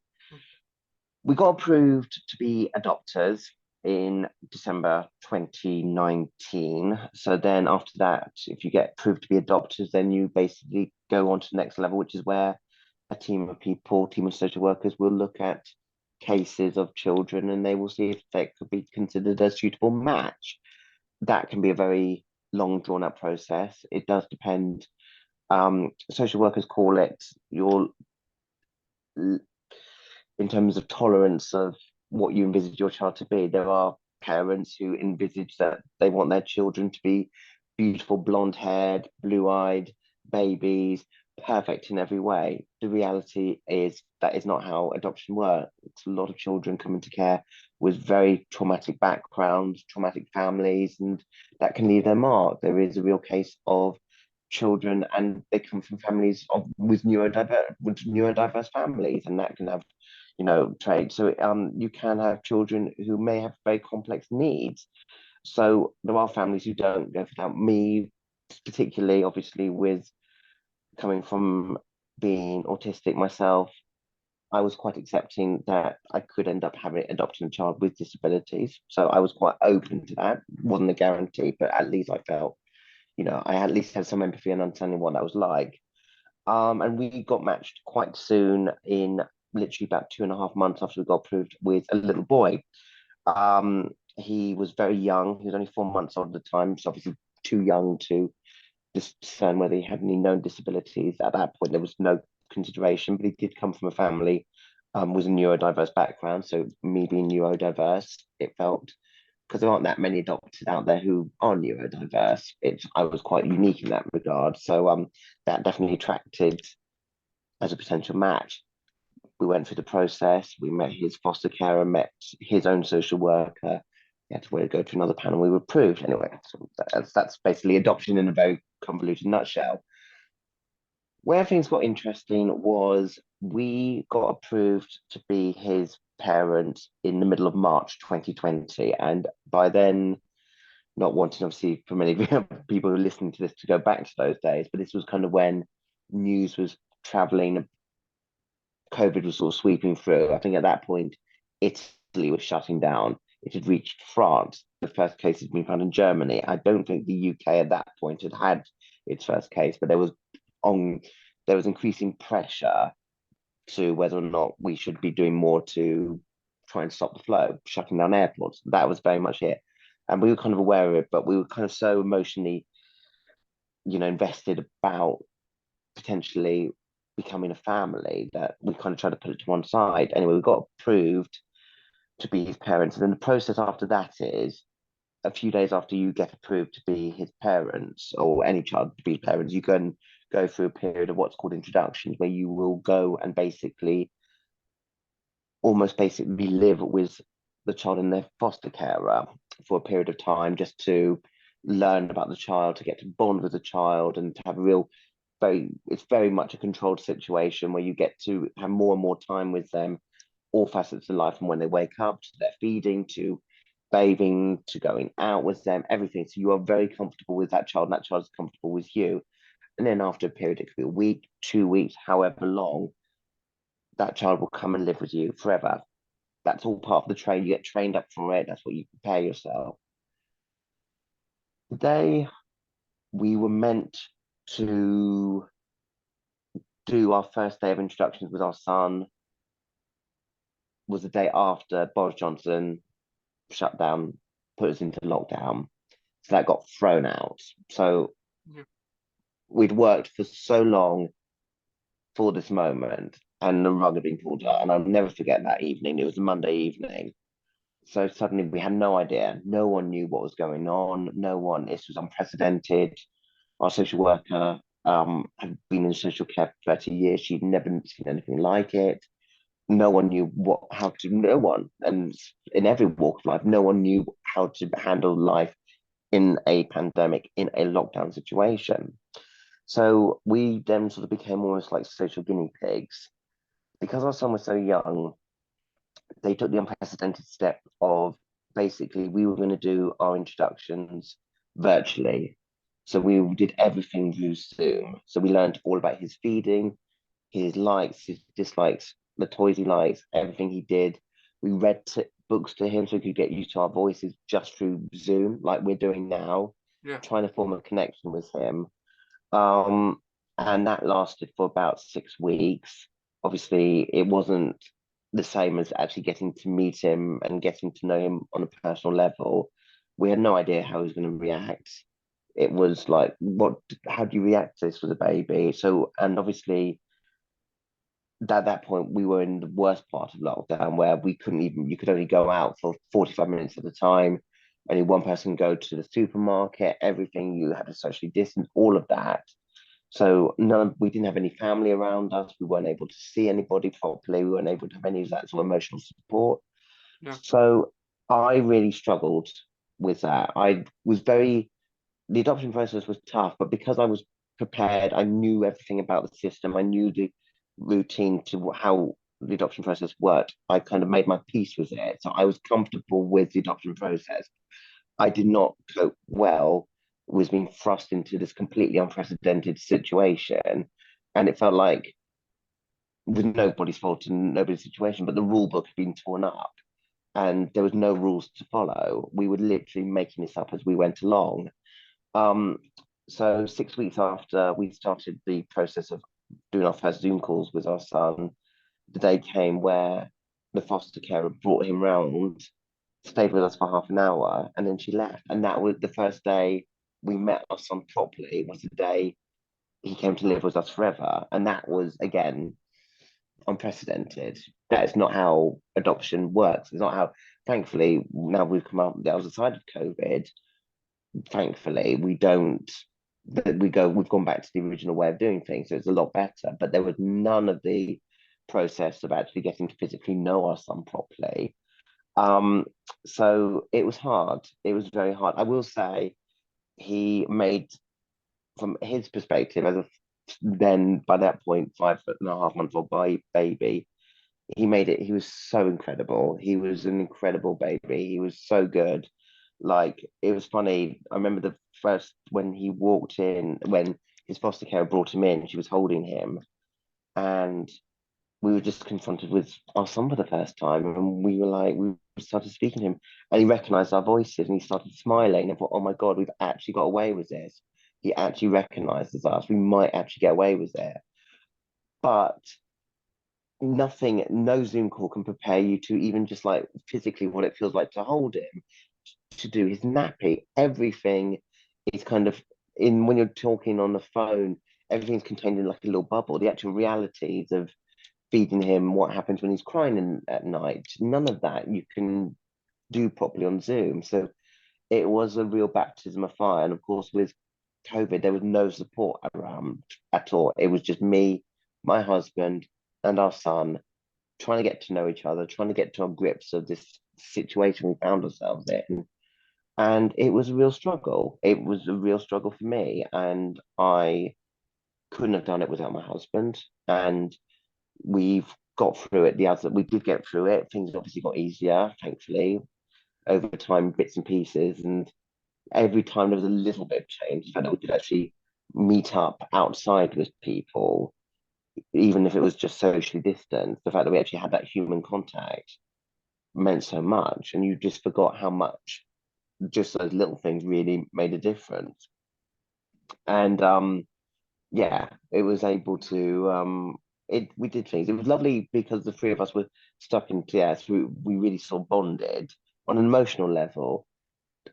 We got approved to be adopters in December 2019. So then after that, if you get approved to be adopters, then you basically go on to the next level, which is where a team of people, team of social workers will look at cases of children and they will see if they could be considered a suitable match. That can be a very long drawn out process. It does depend. Social workers call it your in terms of tolerance of what you envisage your child to be. There are parents who envisage that they want their children to be beautiful, blonde haired, blue eyed babies, perfect in every way. The reality is that is not how adoption works. A lot of children come into care with very traumatic backgrounds, traumatic families, and that can leave their mark. There is a real case of children and they come from families with neurodiverse families, and that can have traits. So you can have children who may have very complex needs. So there are families who don't go for that. Me, particularly, obviously, with coming from being autistic myself, I was quite accepting that I could end up having adopting a child with disabilities. So I was quite open to that. Wasn't a guarantee, but at least I felt, I at least had some empathy and understanding what that was like. And we got matched quite soon in literally about 2.5 months after we got approved with a little boy. He was very young. He was only 4 months old at the time, so obviously too young to discern whether he had any known disabilities. At that point, there was no consideration, but he did come from a family, was a neurodiverse background. So me being neurodiverse, it felt because there aren't that many doctors out there who are neurodiverse. I was quite unique in that regard. So that definitely attracted as a potential match. We went through the process. We met his foster carer, met his own social worker. We had to go to another panel. We were approved anyway. So that's basically adoption in a very convoluted nutshell. Where things got interesting was we got approved to be his parent in the middle of March 2020. And by then, not wanting obviously for many people who are listening to this to go back to those days, but this was kind of when news was traveling, COVID was sort of sweeping through. I think at that point, Italy was shutting down. It had reached France. The first case had been found in Germany. I don't think the UK at that point had had its first case, but on there was increasing pressure to whether or not we should be doing more to try and stop the flow, shutting down airports. That was very much it. And we were kind of aware of it, but we were kind of so emotionally, invested about potentially becoming a family that we kind of tried to put it to one side. Anyway, we got approved to be his parents. And then the process after that is a few days after you get approved to be his parents or any child to be parents, you can go through a period of what's called introductions where you will go and almost basically live with the child in their foster carer for a period of time just to learn about the child, to get to bond with the child and to have a real it's very much a controlled situation where you get to have more and more time with them, all facets of life, from when they wake up to their feeding to bathing to going out with them, everything. So you are very comfortable with that child, and that child is comfortable with you. And then after a period, it could be a week, 2 weeks, however long, that child will come and live with you forever. That's all part of the train. You get trained up for it. That's what you prepare yourself. The day we were meant to do our first day of introductions with our son was the day after Boris Johnson shut down, put us into lockdown. So that got thrown out. So Yeah. we'd worked for so long for this moment, and the rug had been pulled out. And I'll never forget that evening. It was a Monday evening. So suddenly we had no idea. No one knew what was going on. No one, this was unprecedented. Our social worker had been in social care for 30 years. She'd never seen anything like it. No one knew no one, and in every walk of life, no one knew how to handle life in a pandemic, in a lockdown situation. So we then sort of became almost like social guinea pigs. Because our son was so young, they took the unprecedented step of basically we were going to do our introductions virtually. So we did everything through Zoom. So we learned all about his feeding, his likes, his dislikes, the toys he likes, everything he did. We read books to him so he could get used to our voices just through Zoom, like we're doing now, Yeah. trying to form a connection with him. Um, and that lasted for about 6 weeks. Obviously, it wasn't the same as actually getting to meet him and getting to know him on a personal level. We had no idea how he was going to react. It was like, how do you react to this with a baby? So, and obviously, at that point, we were in the worst part of lockdown where you could only go out for 45 minutes at a time. Only one person go to the supermarket, everything, you had to socially distance, all of that. So we didn't have any family around us. We weren't able to see anybody properly. We weren't able to have any of that sort of emotional support. Yeah. So I really struggled with that. The adoption process was tough, but because I was prepared, I knew everything about the system. I knew the routine to how the adoption process worked. I kind of made my peace with it. So I was comfortable with the adoption process. I did not cope well with being thrust into this completely unprecedented situation. And it felt like with nobody's fault and nobody's situation, but the rule book had been torn up and there was no rules to follow. We were literally making this up as we went along. Um, so 6 weeks after we started the process of doing our first Zoom calls with our son, the day came where the foster carer brought him round, stayed with us for half an hour, and then she left. And that was the first day we met our son properly, was the day he came to live with us forever. And that was, again, unprecedented. That is not how adoption works. It's not how, thankfully, now we've come out the other side of COVID, thankfully, we've gone back to the original way of doing things. So it's a lot better. But there was none of the process of actually getting to physically know our son properly. So it was hard. It was very hard. I will say he made, from his perspective, as a then by that point 5.5 month old baby, he made it. He was so incredible. He was an incredible baby. He was so good. Like, it was funny. I remember the first when he walked in, when his foster care brought him in, she was holding him, and we were just confronted with our son for the first time, and we started speaking to him, and he recognized our voices, and he started smiling, and thought, oh my God, we've actually got away with this. He actually recognizes us. We might actually get away with it. But nothing, no Zoom call can prepare you to even just like physically what it feels like to hold him, to do his nappy. Everything is kind of in when you're talking on the phone, everything's contained in like a little bubble. The actual realities of feeding him, what happens when he's crying at night, none of that you can do properly on Zoom. So it was a real baptism of fire. And of course, with COVID, there was no support around at all. It was just me, my husband, and our son trying to get to know each other, trying to get to our grips of this situation we found ourselves in. And it was a real struggle. It was a real struggle for me. And I couldn't have done it without my husband. And we've got through it. We did get through it. Things obviously got easier, thankfully, over time, bits and pieces. And every time there was a little bit of change, the fact that we could actually meet up outside with people, even if it was just socially distanced, the fact that we actually had that human contact meant so much. And you just forgot how much just those little things really made a difference. And yeah, it was able to we did things. It was lovely because the three of us were stuck in TS. We really sort of bonded on an emotional level.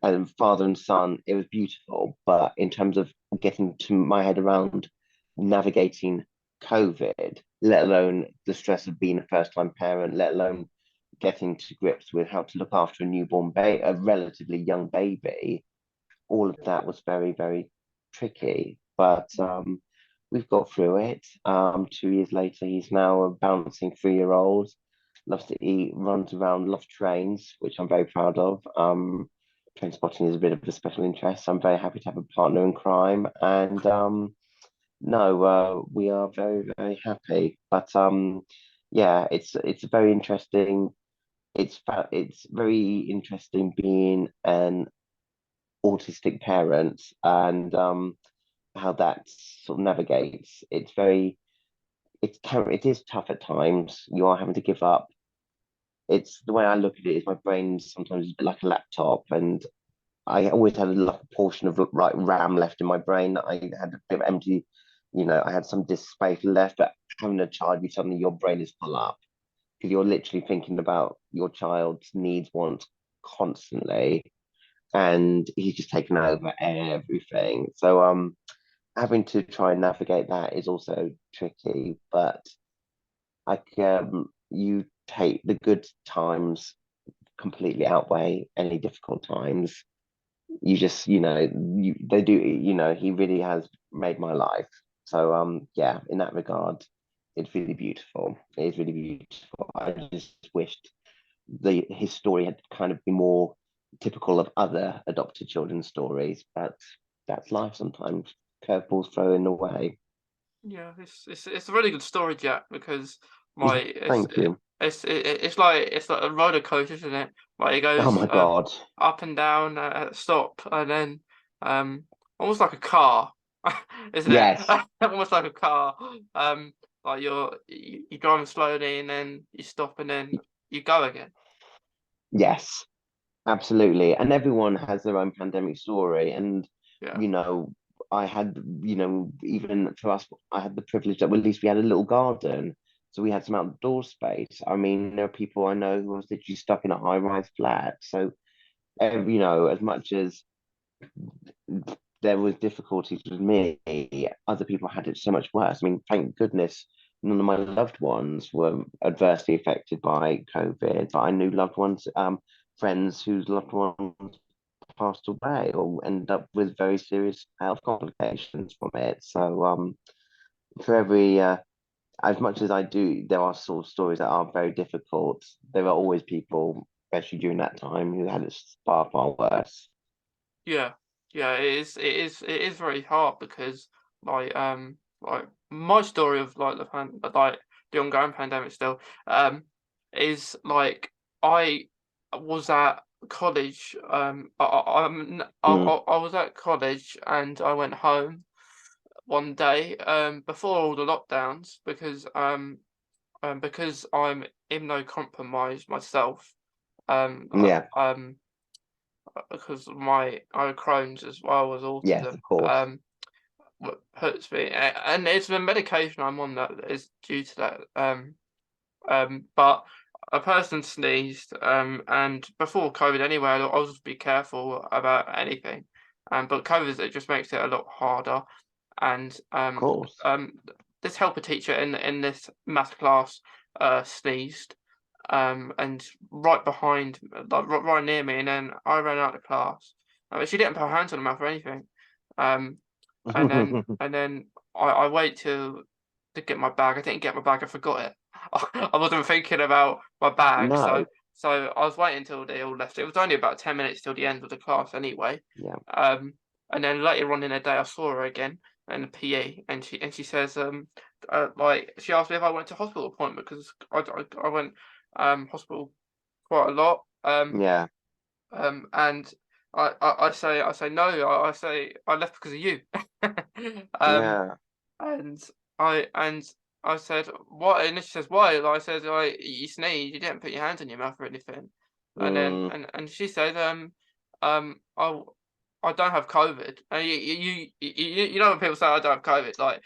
And father and son, it was beautiful. But in terms of getting to my head around navigating COVID, let alone the stress of being a first-time parent, let alone getting to grips with how to look after a newborn baby, a relatively young baby, all of that was very, very tricky. But we've got through it. 2 years later, he's now a bouncing 3-year-old, loves to eat, runs around, loves trains, which I'm very proud of. Train spotting is a bit of a special interest. I'm very happy to have a partner in crime. And no, we are very, very happy. But yeah, it's very interesting. It's very interesting being an autistic parent, and how that sort of navigates. It is tough at times. You are having to give up. It's the way I look at it is my brain sometimes is a bit like a laptop, and I always had like a portion of like RAM left in my brain that I had a bit of empty. I had some disk space left, but having a child, you suddenly your brain is full up because you're literally thinking about your child's needs, wants constantly, and he's just taken over everything. So having to try and navigate that is also tricky, but like you take the good times completely outweigh any difficult times. You just, they do, he really has made my life. So yeah, in that regard, it's really beautiful. It is really beautiful. I just wished his story had kind of been more typical of other adopted children's stories, but that's life sometimes. Curveballs thrown in the way. Yeah, it's a really good story, Jack, because my Thank you. it's like a roller coaster, isn't it? Like it Oh goes my God. up and down at stop, and then almost like a car, isn't it? Yes, Almost like a car. Like you're driving slowly, and then you stop, and then you go again. yes, absolutely. And everyone has their own pandemic story. And, Yeah, you know, I had, even for us, I had the privilege that at least we had a little garden. So we had some outdoor space. I mean, there are people I know who was literally stuck in a high-rise flat. So, as much as there was difficulties with me, other people had it so much worse. I mean, thank goodness none of my loved ones were adversely affected by COVID, but I knew loved ones, friends whose loved ones passed away or ended up with very serious health complications from it. So for every as much as I do, there are sort of stories that are very difficult. There are always people, especially during that time, who had it far worse. Yeah, yeah, it is very hard because like my story of like the ongoing pandemic still is like I was at college Mm, I was at college and I went home one day before all the lockdowns because I'm immunocompromised myself um uh, yeah, um because I have Crohn's as well as yes, autism, of course. what hurts me, and it's the medication I'm on that is due to that. But a person sneezed, and before COVID anyway, I always be careful about anything, but COVID it just makes it a lot harder, and Of course. this helper teacher in this math class sneezed and right behind, like right near me, and then I ran out of class. I mean, she didn't put her hands on her mouth or anything. Um, and then I wait to get my bag. I didn't get my bag. I forgot it. I wasn't thinking about my bag, No, so I was waiting until they all left. It was only about 10 minutes till the end of the class anyway. yeah, And then later on in the day, I saw her again in the PE, and she says like she asked me if I went to hospital appointment because I went hospital quite a lot. yeah, And I say no. I say I left because of you. um, yeah, and and I said why, and then she says why? I said like you sneezed, you didn't put your hands in your mouth or anything. And then mm, and she said I I don't have COVID. And you know when people say I don't have COVID, like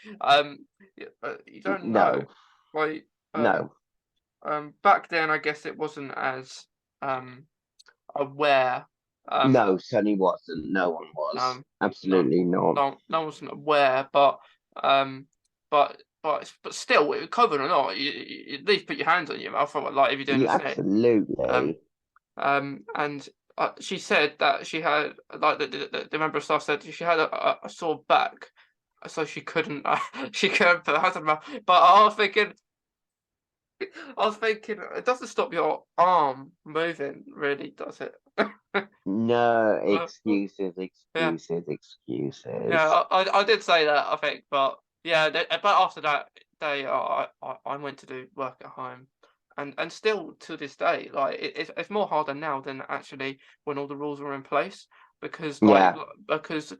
you don't know, no, like no, back then I guess it wasn't as um aware. Um, no, certainly wasn't. No one was. no, no, Absolutely not. no one wasn't aware, um, but still, COVID or not, you at least put your hands on your mouth, like if you're doing You a snake. Um, absolutely. and she said that she had like the member of staff said she had a sore back, so she couldn't she couldn't put her hands on her mouth. But I was thinking, it doesn't stop your arm moving, really, does it? No Uh, excuses, yeah. excuses, Yeah, excuses. I did say that, I think, but yeah, but after that day, I went to do work at home, and still to this day, like it's more harder now than actually when all the rules were in place, because Yeah, because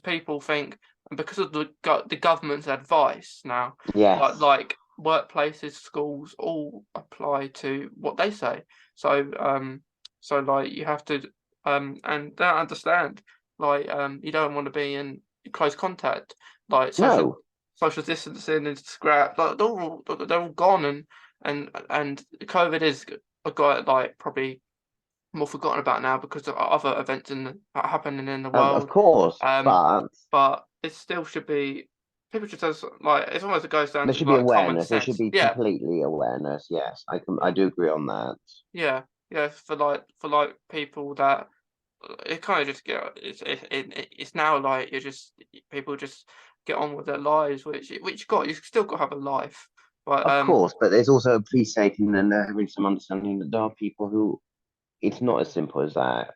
people think, and because of the government's advice now, yes. like workplaces, schools all apply to what they say. So so like you have to and they don't understand like you don't want to be in close contact, like No, social distancing and scrap, like they're all gone, and COVID is got like probably more forgotten about now because of other events happening in the of world. course, Um, but but it still should be people should just like it's almost it goes down there to should be like common awareness. There should sense. be Yeah, completely awareness. Yes, I yeah, do agree on that. yeah, yeah. For like people that it kind of just get it's now like you're just people just get on with their lives, which you still got to have a life, but Of course, but there's also appreciating and having some understanding that there are people who it's not as simple as that.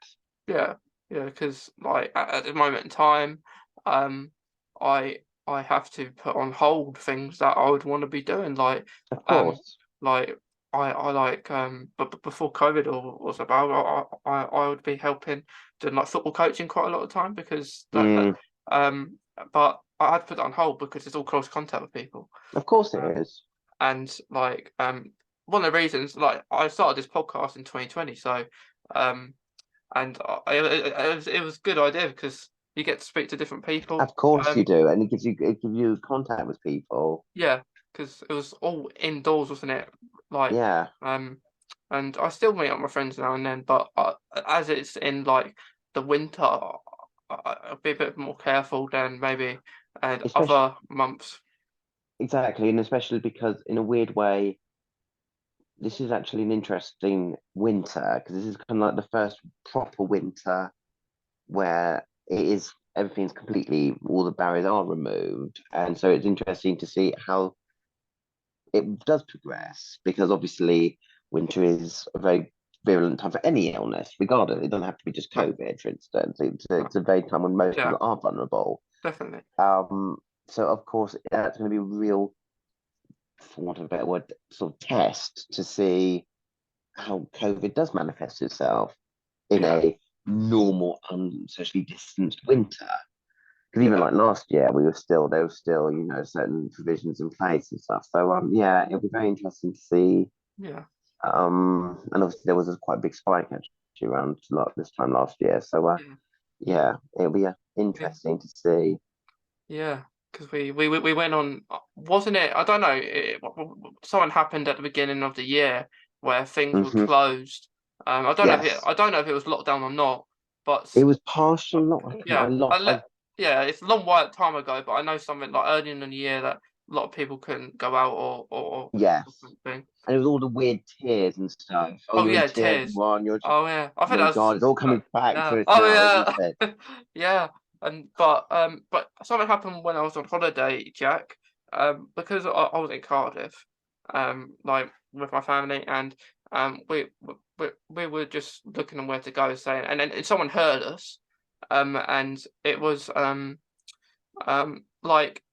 yeah, yeah, because like at the moment in time, um, I I have to put on hold things that I would want to be doing, Of um, course. like I like but before COVID was about, I would be helping doing like football coaching quite a lot of time because Mm, um, but I had to put that on hold because it's all close contact with people, of course it um, is. and like one of the reasons like I started this podcast in 2020, so um and it was a good idea because you get to speak to different people. Of course you do, and it gives you contact with people. Yeah, because it was all indoors, wasn't it? Like, Yeah, um, and I still meet up with my friends now and then, but as it's in like the winter, I'll be a bit more careful than maybe and especially other months. exactly, and especially because in a weird way, this is actually an interesting winter because this is kind of like the first proper winter where it is everything's completely all the barriers are removed, and so it's interesting to see how it does progress because obviously winter is a very virulent time for any illness, regardless. It doesn't have to be just No, COVID, for instance. It's, no. it's a very time when most Yeah, people are vulnerable. definitely. Um, so of course that's going to be a real, for want of a better word, sort of test to see how COVID does manifest itself in Yeah, a normal, unsocially distanced winter. Because even yeah, like last year, there was still, certain provisions in place and stuff. So yeah, it'll be very interesting to see. yeah, And obviously there was a quite big spike actually around like this time last year. So yeah, yeah, it'll be yeah. interesting to see. Yeah, because we went on, wasn't it? I don't know. Something happened at the beginning of the year where things were Hmm. closed. Yes, I don't know if it was lockdown or not, but it was partial. Not I yeah, lost. yeah, it's a long while time ago, but I know something like early in the year that a lot of people couldn't go out or Yes, something. and it was all the weird tiers and stuff. Oh, Oh you're in yeah, tier tears. one. Oh yeah, I think My that's God, it's all coming back yeah. to us Oh now, isn't yeah, it? yeah. But something happened when I was on holiday, Jack. Because I was in Cardiff, like with my family, and we were just looking at where to go, saying, and then someone heard us, and it was like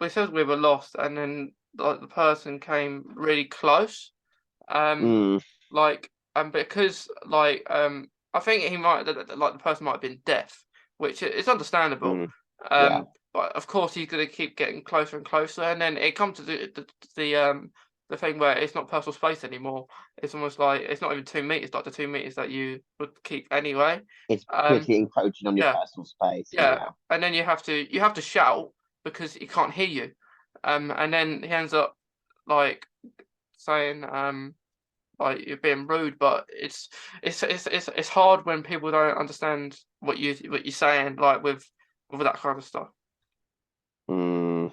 we said we were lost, and then like the person came really close, um Mm, because I think he might like the person might have been deaf, which is understandable. mm, yeah, Um, but of course he's gonna keep getting closer and closer, and then it comes to the thing where it's not personal space anymore. It's almost like it's not even 2 meters, like the 2 meters that you would keep anyway. it's Um, pretty encroaching on your yeah, personal space. yeah, Yeah, and then you have to shout because he can't hear you. And then he ends up like saying like you're being rude, but it's hard when people don't understand what you're saying, like with that kind of stuff. mm,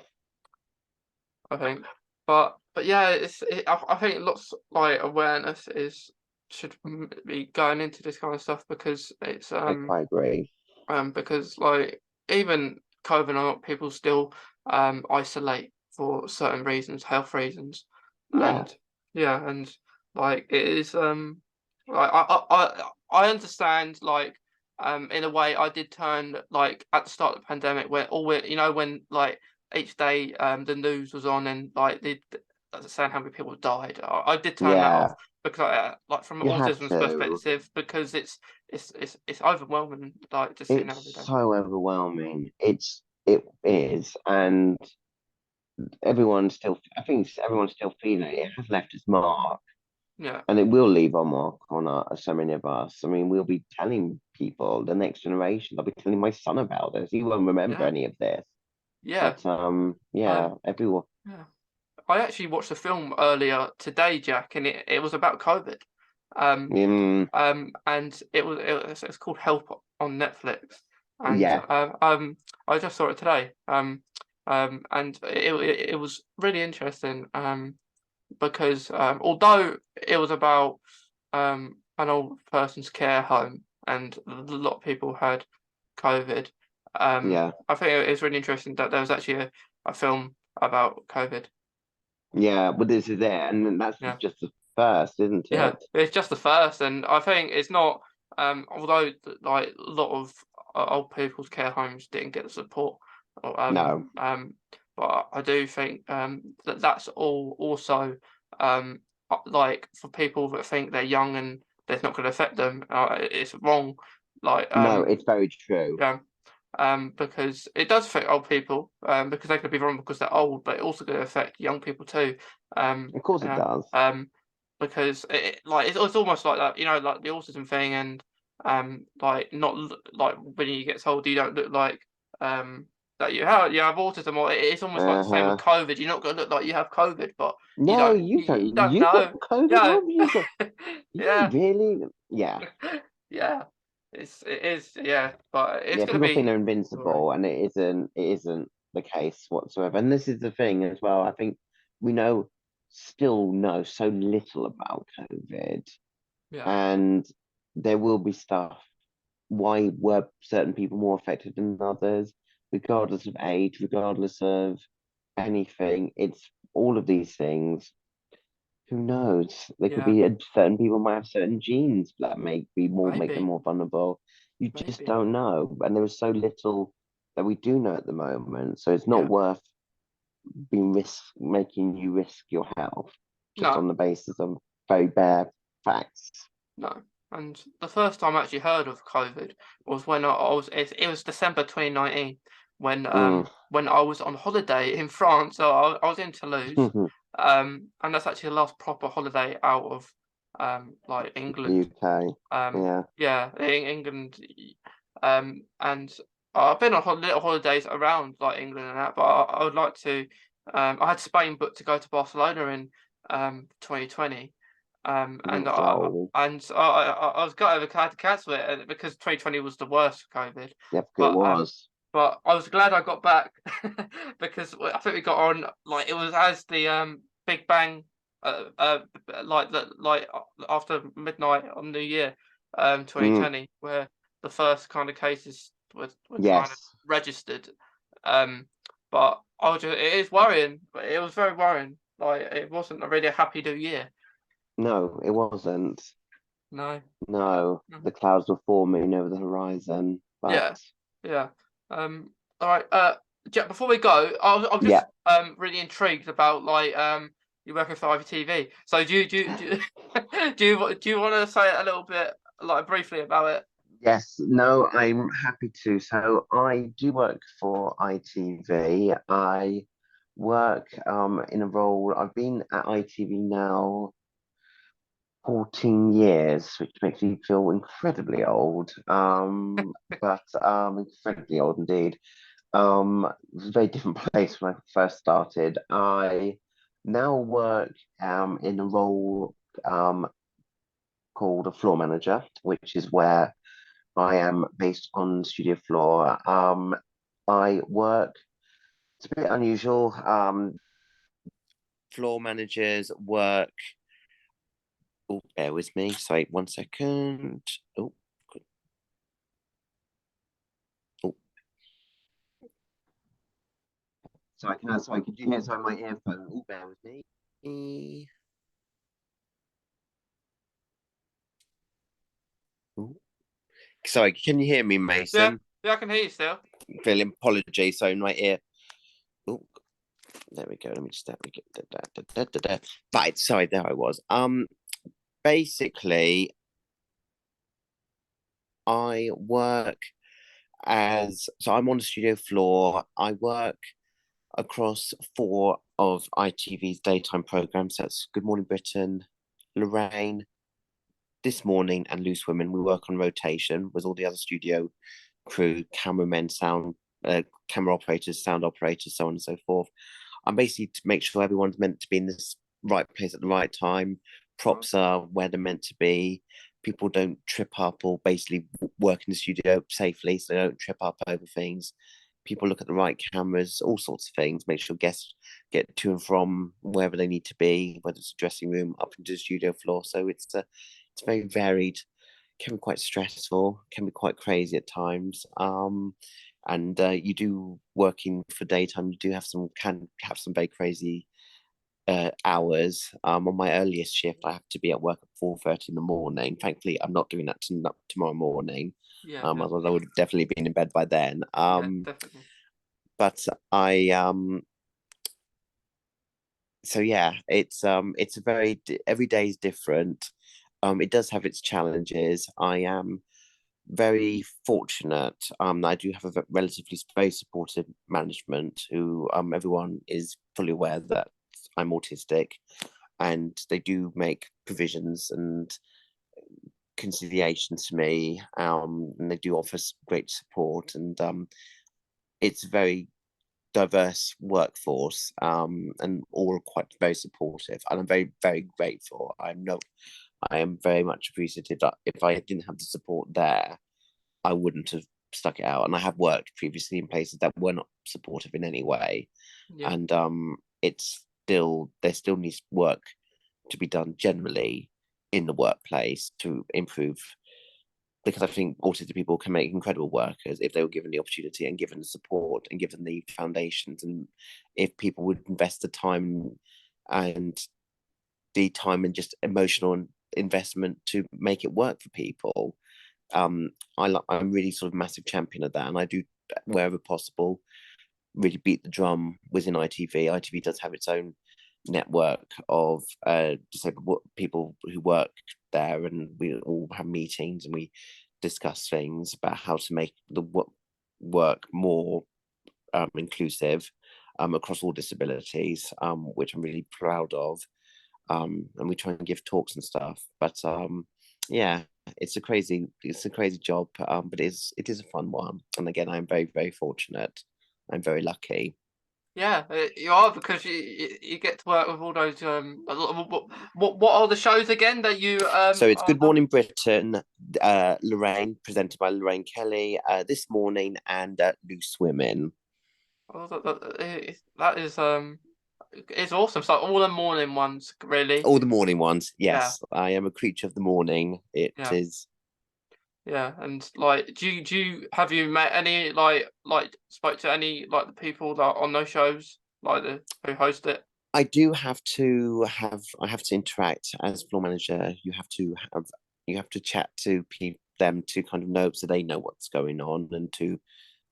I think, but yeah, I think lots like awareness is should be going into this kind of stuff because it's I quite agree. because like even COVID or not, people still isolate for certain reasons, health reasons, Yeah, and yeah, and like it is like I understand like in a way I did turn like at the start of the pandemic where all we when like each day the news was on and like they saying how many people died. I did turn that off yeah, because like from you have autism's to. perspective because it's overwhelming, like just seeing that every It's day. so overwhelming. It is, and I think everyone's still feeling it. It has left its mark, Yeah, and it will leave a mark on so many of us. I mean, we'll be telling people, the next generation. I'll be telling my son about this. He won't remember yeah, any of this, yeah. but yeah, Um, everyone. yeah. I actually watched a film earlier today, Jack, and it was about COVID. Um, Mm, and it's called Help on Netflix, and yeah, I just saw it today. And it was really interesting. Because although it was about an old person's care home and a lot of people had COVID, yeah, I think it's really interesting that there was actually a film about COVID. yeah. But this is it, and that's Yeah, just the first, isn't yeah, it? it's just the first, and I think it's not. Although like a lot of old people's care homes didn't get the support, or, No, but I do think that that's all also like for people that think they're young and that's not going to affect them, it's wrong. Like no, it's very true. yeah, because it does affect old people, because they could be wrong because they're old, but it also going to affect young people too. Of course, it Yeah, does. because like it's almost like that, like the autism thing, and like not like when you get told you don't look like that you have autism, or it's almost like the same with Uh-huh. COVID. You're not going to look like you have COVID, but No, you don't you got know. COVID, Yeah, have you got? You yeah, really? Yeah. yeah. It is, yeah, but it's Yeah, gonna people think be. they're Sorry. invincible, and it isn't. It isn't. the case whatsoever. And this is the thing as well. I think we still know so little about COVID, Yeah. and there will be stuff. Why were certain people more affected than others, regardless of age, regardless of anything? It's all of these things. Who knows? There could Yeah. be certain people might have certain genes that make them Maybe. more vulnerable. You just Maybe. don't know, and there is so little that we do know at the moment. So it's not Yeah. worth making you risk your health just No. on the basis of very bare facts. No. And the first time I actually heard of COVID was when I was it was December 2019 Mm. when I was on holiday in France. So I was in Toulouse. And that's actually the last proper holiday out of like England. UK, yeah. Yeah, in England. And I've been on little holidays around like England and that, but I would like to I had Spain booked to go to Barcelona in 2020. And Oh, I was gutted I had to cancel it because 2020 was the worst for COVID. yeah, it But was. but I was glad I got back because I think we got on like it was as the Big Bang after midnight on New Year Mm, 2020 where the first kind of cases were kind of yes. registered. But it is worrying, but it was very worrying. Like it wasn't a really happy New Year. No, it wasn't. No. No, Mhm. the clouds were forming over the horizon. But Yeah. Yeah. All right. Jack, before we go, I'm yeah. just really intrigued about like you working for ITV. So do you want to say a little bit like briefly about it? Yes, no, I'm happy to. So I do work for ITV. I work in a role. I've been at ITV now 14 years, which makes me feel incredibly old. But incredibly old indeed. It was a very different place when I first started. I now work in a role um called a floor manager, which is where I am based on studio floor. I work, it's a bit unusual. Floor managers work. Oh, bear with me. Sorry, 1 second. Oh, good. Oh, sorry, could you hear sorry, my earphone? Oh, bear with me. Oh. Sorry, can you hear me, Yeah. Mason? Yeah, I can hear you still. Feeling apology, so my ear. Oh, there we go. Let me just get right. Sorry, there I was. Basically, I work I'm on the studio floor. I work across four of ITV's daytime programs. That's Good Morning Britain, Lorraine, This Morning, and Loose Women. We work on rotation with all the other studio crew, cameramen, camera operators, sound operators, so on and so forth. I'm basically to make sure everyone's meant to be in this right place at the right time. Mhm. Props are where they're meant to be. People don't trip up or basically work in the studio safely, so they don't trip up over things. People look at the right cameras, all sorts of things. Make sure guests get to and from wherever they need to be, whether it's a dressing room, up into the studio floor. So it's very varied, can be quite stressful, can be quite crazy at times. And you do working for daytime, you do can have some very crazy hours. On my earliest shift, I have to be at work at 4:30 in the morning. Thankfully, I'm not doing that tomorrow morning. Yeah, yeah, Otherwise I would have definitely been in bed by then. yeah, definitely. But I so yeah, it's a every day is different. It does have its challenges. I am very fortunate. I do have a relatively very supportive management who everyone is fully aware that I'm autistic, and they do make provisions and conciliations to me, and they do offer great support, and it's a very diverse workforce, and all quite very supportive, and I'm very very grateful. I am very much appreciative that if I didn't have the support there, I wouldn't have stuck it out, and I have worked previously in places that were not supportive in any way, Yeah. and it's still there still needs work to be done generally in the workplace to improve, because I think autistic people can make incredible workers if they were given the opportunity and given the support and given the foundations, and if people would invest the time and just emotional investment to make it work for people. I'm really sort of massive champion of that, and I do, wherever possible, really beat the drum within ITV. ITV does have its own network of disabled people who work there, and we all have meetings and we discuss things about how to make the work more inclusive across all disabilities, which I'm really proud of. And we try and give talks and stuff. But yeah, it's a crazy job, but it is a fun one. And again, I'm very, very fortunate. I'm very lucky. Yeah, you are, because you get to work with all those what are the shows again that you So it's are Good Morning Britain, Lorraine, presented by Lorraine Kelly, This Morning, and Loose Women. that is it's awesome. So all the morning ones, really. All the morning ones, Yeah, yes. I am a creature of the morning. It yeah, is. yeah. And like, do you have you met any spoke to any like the people that are on those shows, like the who host it? I do have to have. I have to interact as floor manager. You have to chat to them to kind of know, so they know what's going on, and to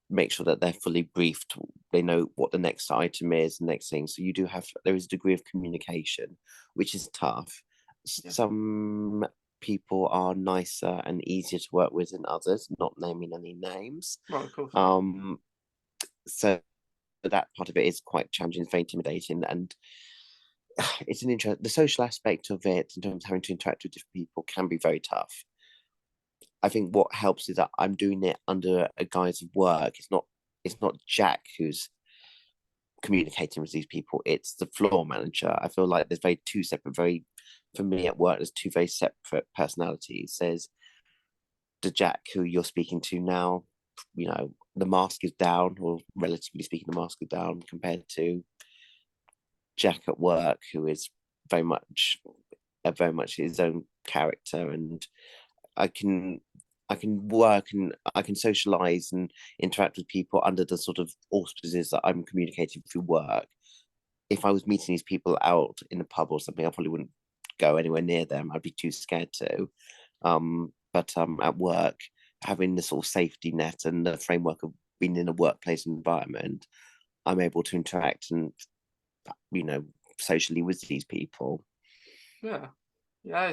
make sure that they're fully briefed. They know what the next item is, the next thing. So you do have, there is a degree of communication, which is tough. Yeah, Some people are nicer and easier to work with than others, not naming any names. right, of course. So that part of it is quite challenging, it's very intimidating, and it's an interest. The social aspect of it, in terms of having to interact with different people, can be very tough. I think what helps is that I'm doing it under a guise of work. It's not Jack who's communicating with these people. It's the floor manager. I feel like there's for me at work, there's two very separate personalities. There's the Jack who you're speaking to now. The mask is down, or relatively speaking, the mask is down, compared to Jack at work, who is very much his own character, and I can work and I can socialize and interact with people under the sort of auspices that I'm communicating through work. If I was meeting these people out in a pub or something, I probably wouldn't go anywhere near them. I'd be too scared to. But at work, having the sort of safety net and the framework of being in a workplace environment, I'm able to interact and socially with these people. Yeah. Yeah,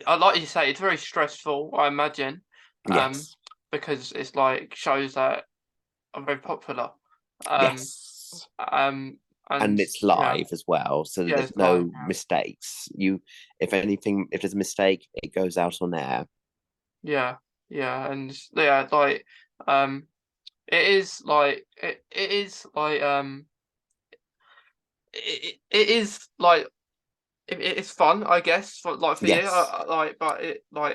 I like you say, it's very stressful, I imagine, um, Yes, because it's like shows that are very popular, um, yes. um, And and it's yeah, live as well, so yeah, there's it's live, no mistakes. If anything, if there's a mistake, it goes out on air. yeah, yeah, and yeah, like, um, it is like, it is like it's fun, I guess, for you, Yes, but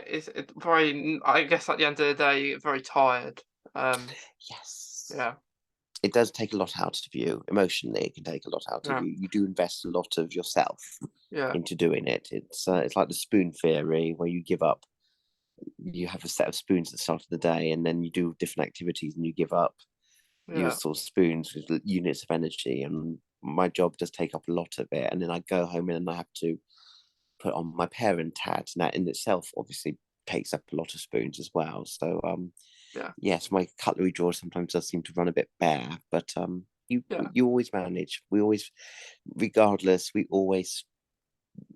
it's very, I guess at the end of the day, you get very tired, um, yes. yeah. It does take a lot out of you emotionally. It can take a lot out of Yeah, you. You do invest a lot of yourself yeah, into doing it. It's like the spoon theory, where you give up. You have a set of spoons at the start of the day, and then you do different activities, and you give up your yeah, sort of spoons with units of energy. And my job does take up a lot of it, and then I go home and I have to put on my parent hat, and that in itself obviously takes up a lot of spoons as well. So yeah, yes, my cutlery drawer sometimes does seem to run a bit bare, but yeah, you always manage. We always, regardless, we always,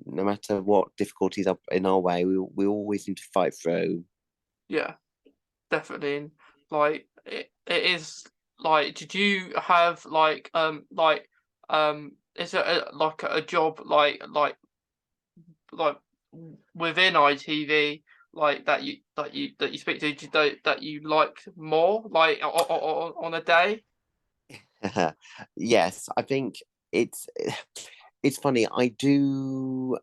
no matter what difficulties are in our way, we always need to fight through. yeah, definitely. And like it is like, did you have is it like a job like within ITV, like that you speak to, that you like more, like on a day? Yes, I think it's it's funny. I do.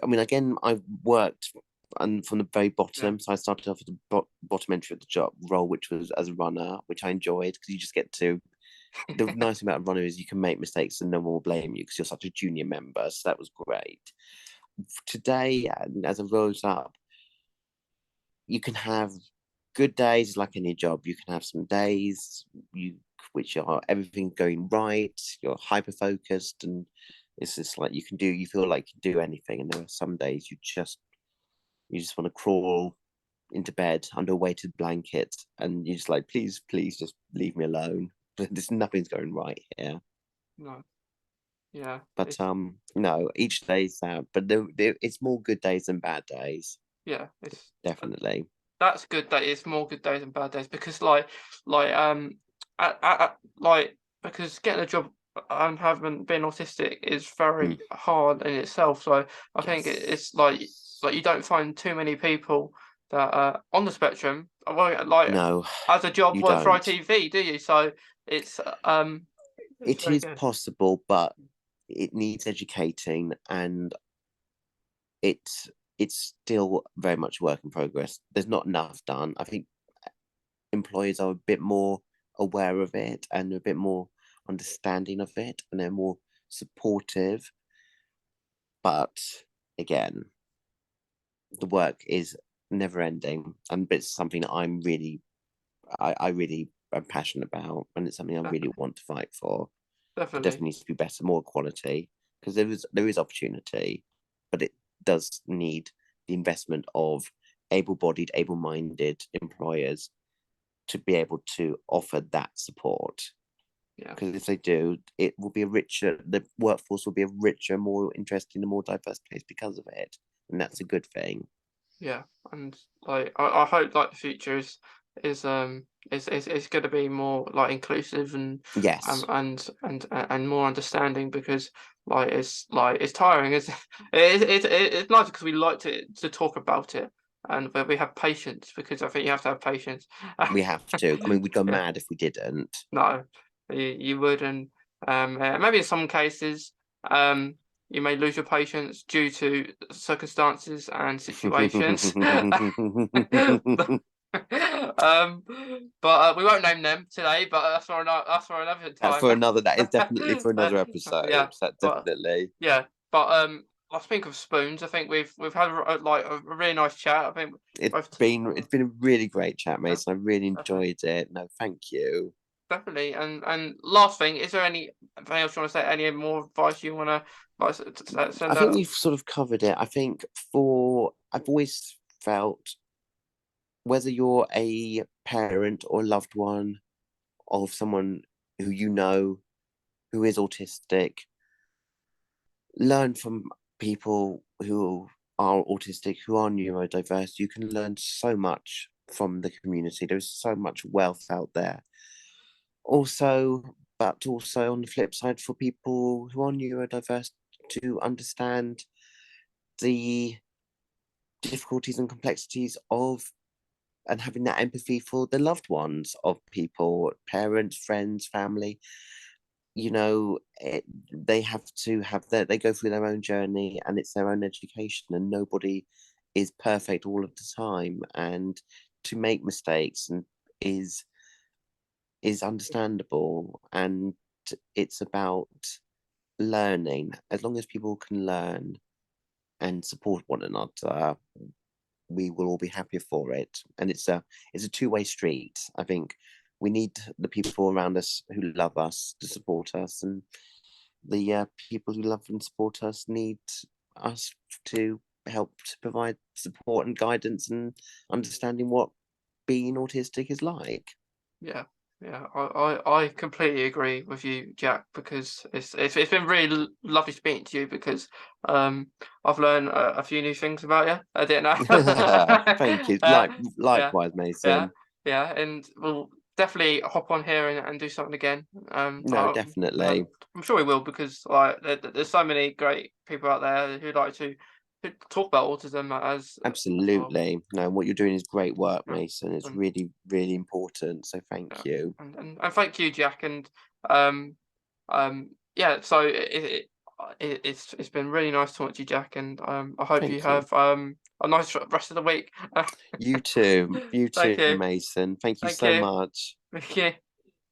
I mean, again, I've worked. and from the very bottom. Yeah. So I started off at the bottom entry of the job role, which was as a runner, which I enjoyed because you just get to. The nice thing about a runner is you can make mistakes and no one will blame you because you're such a junior member. So that was great. Today, and as I rose up, you can have good days like any job. You can have some days which are everything going right. You're hyper focused, and it's just like you feel like you can do anything. And there are some days you just want to crawl into bed under a weighted blanket, and you're just like, please, just leave me alone. There's nothing's going right here. No. Yeah. But no, each day's that. But it's more good days than bad days. Yeah. It's definitely. That's good that it's more good days and bad days because like because getting a job and having been autistic is very hard in itself. So I think it's like you don't find too many people that are on the spectrum. Like no, as a job you work for don't. ITV, do you? So it's it is possible, but it needs educating, and it's still very much work in progress. There's not enough done. I think employers are a bit more aware of it and a bit more understanding of it, and they're more supportive. But again, the work is never ending, and it's something that I'm really, I really am passionate about, and it's something I really want to fight for. Definitely. It definitely needs to be better, more quality, because there is opportunity, but it does need the investment of able-bodied, able-minded employers to be able to offer that support. Yeah. Because if they do, it will be the workforce will be a richer, more interesting, and more diverse place because of it, and that's a good thing. Yeah, and like I hope like the future is going to be more like inclusive and yes, and more understanding, because like it's tiring. It's nice because we like to talk about it, and we have patience, because I think you have to have patience. we have to. I mean, we'd go Yeah. mad if we didn't. No, you would, and maybe in some cases you may lose your patience due to circumstances and situations. But we won't name them today. But that's for another time. That is definitely for another episode. Yeah, Definitely. Yeah, but I think of spoons. I think we've had a really nice chat. I think it's been a really great chat, Mason. I really enjoyed it. No, thank you. Definitely. And last thing, is there anything else you want to say? Any more advice you want to send I think out? we've sort of covered it. I think I've always felt, whether you're a parent or a loved one of someone who you know who is autistic, learn from people who are autistic, who are neurodiverse. You can learn so much from the community. There's so much wealth out there. But also on the flip side, for people who are neurodiverse, to understand the difficulties and complexities of, and having that empathy for the loved ones of people, parents, friends, family. They have to have they go through their own journey, and it's their own education, and nobody is perfect all of the time, and to make mistakes and is understandable, and it's about learning. As long as people can learn and support one another, we will all be happier for it. And it's a two-way street. I think we need the people around us who love us to support us, and the people who love and support us need us to help to provide support and guidance and understanding what being autistic is like. Yeah. I completely agree with you, Jack, because it's been really lovely speaking to you, because I've learned a few new things about you. I didn't know. Thank you. Likewise, Mason. Yeah, and we'll definitely hop on here and do something again. No, definitely. I'm sure we will, because like there's so many great people out there who like to talk about autism as absolutely. No, what you're doing is great work, Mason. It's really, really important. So thank you. And thank you, Jack. And yeah, so it's been really nice talking to you, Jack, and I hope Thank you you. have a nice rest of the week. You too. You Thank too, you. Mason. Thank you Thank so you. much. Thank you.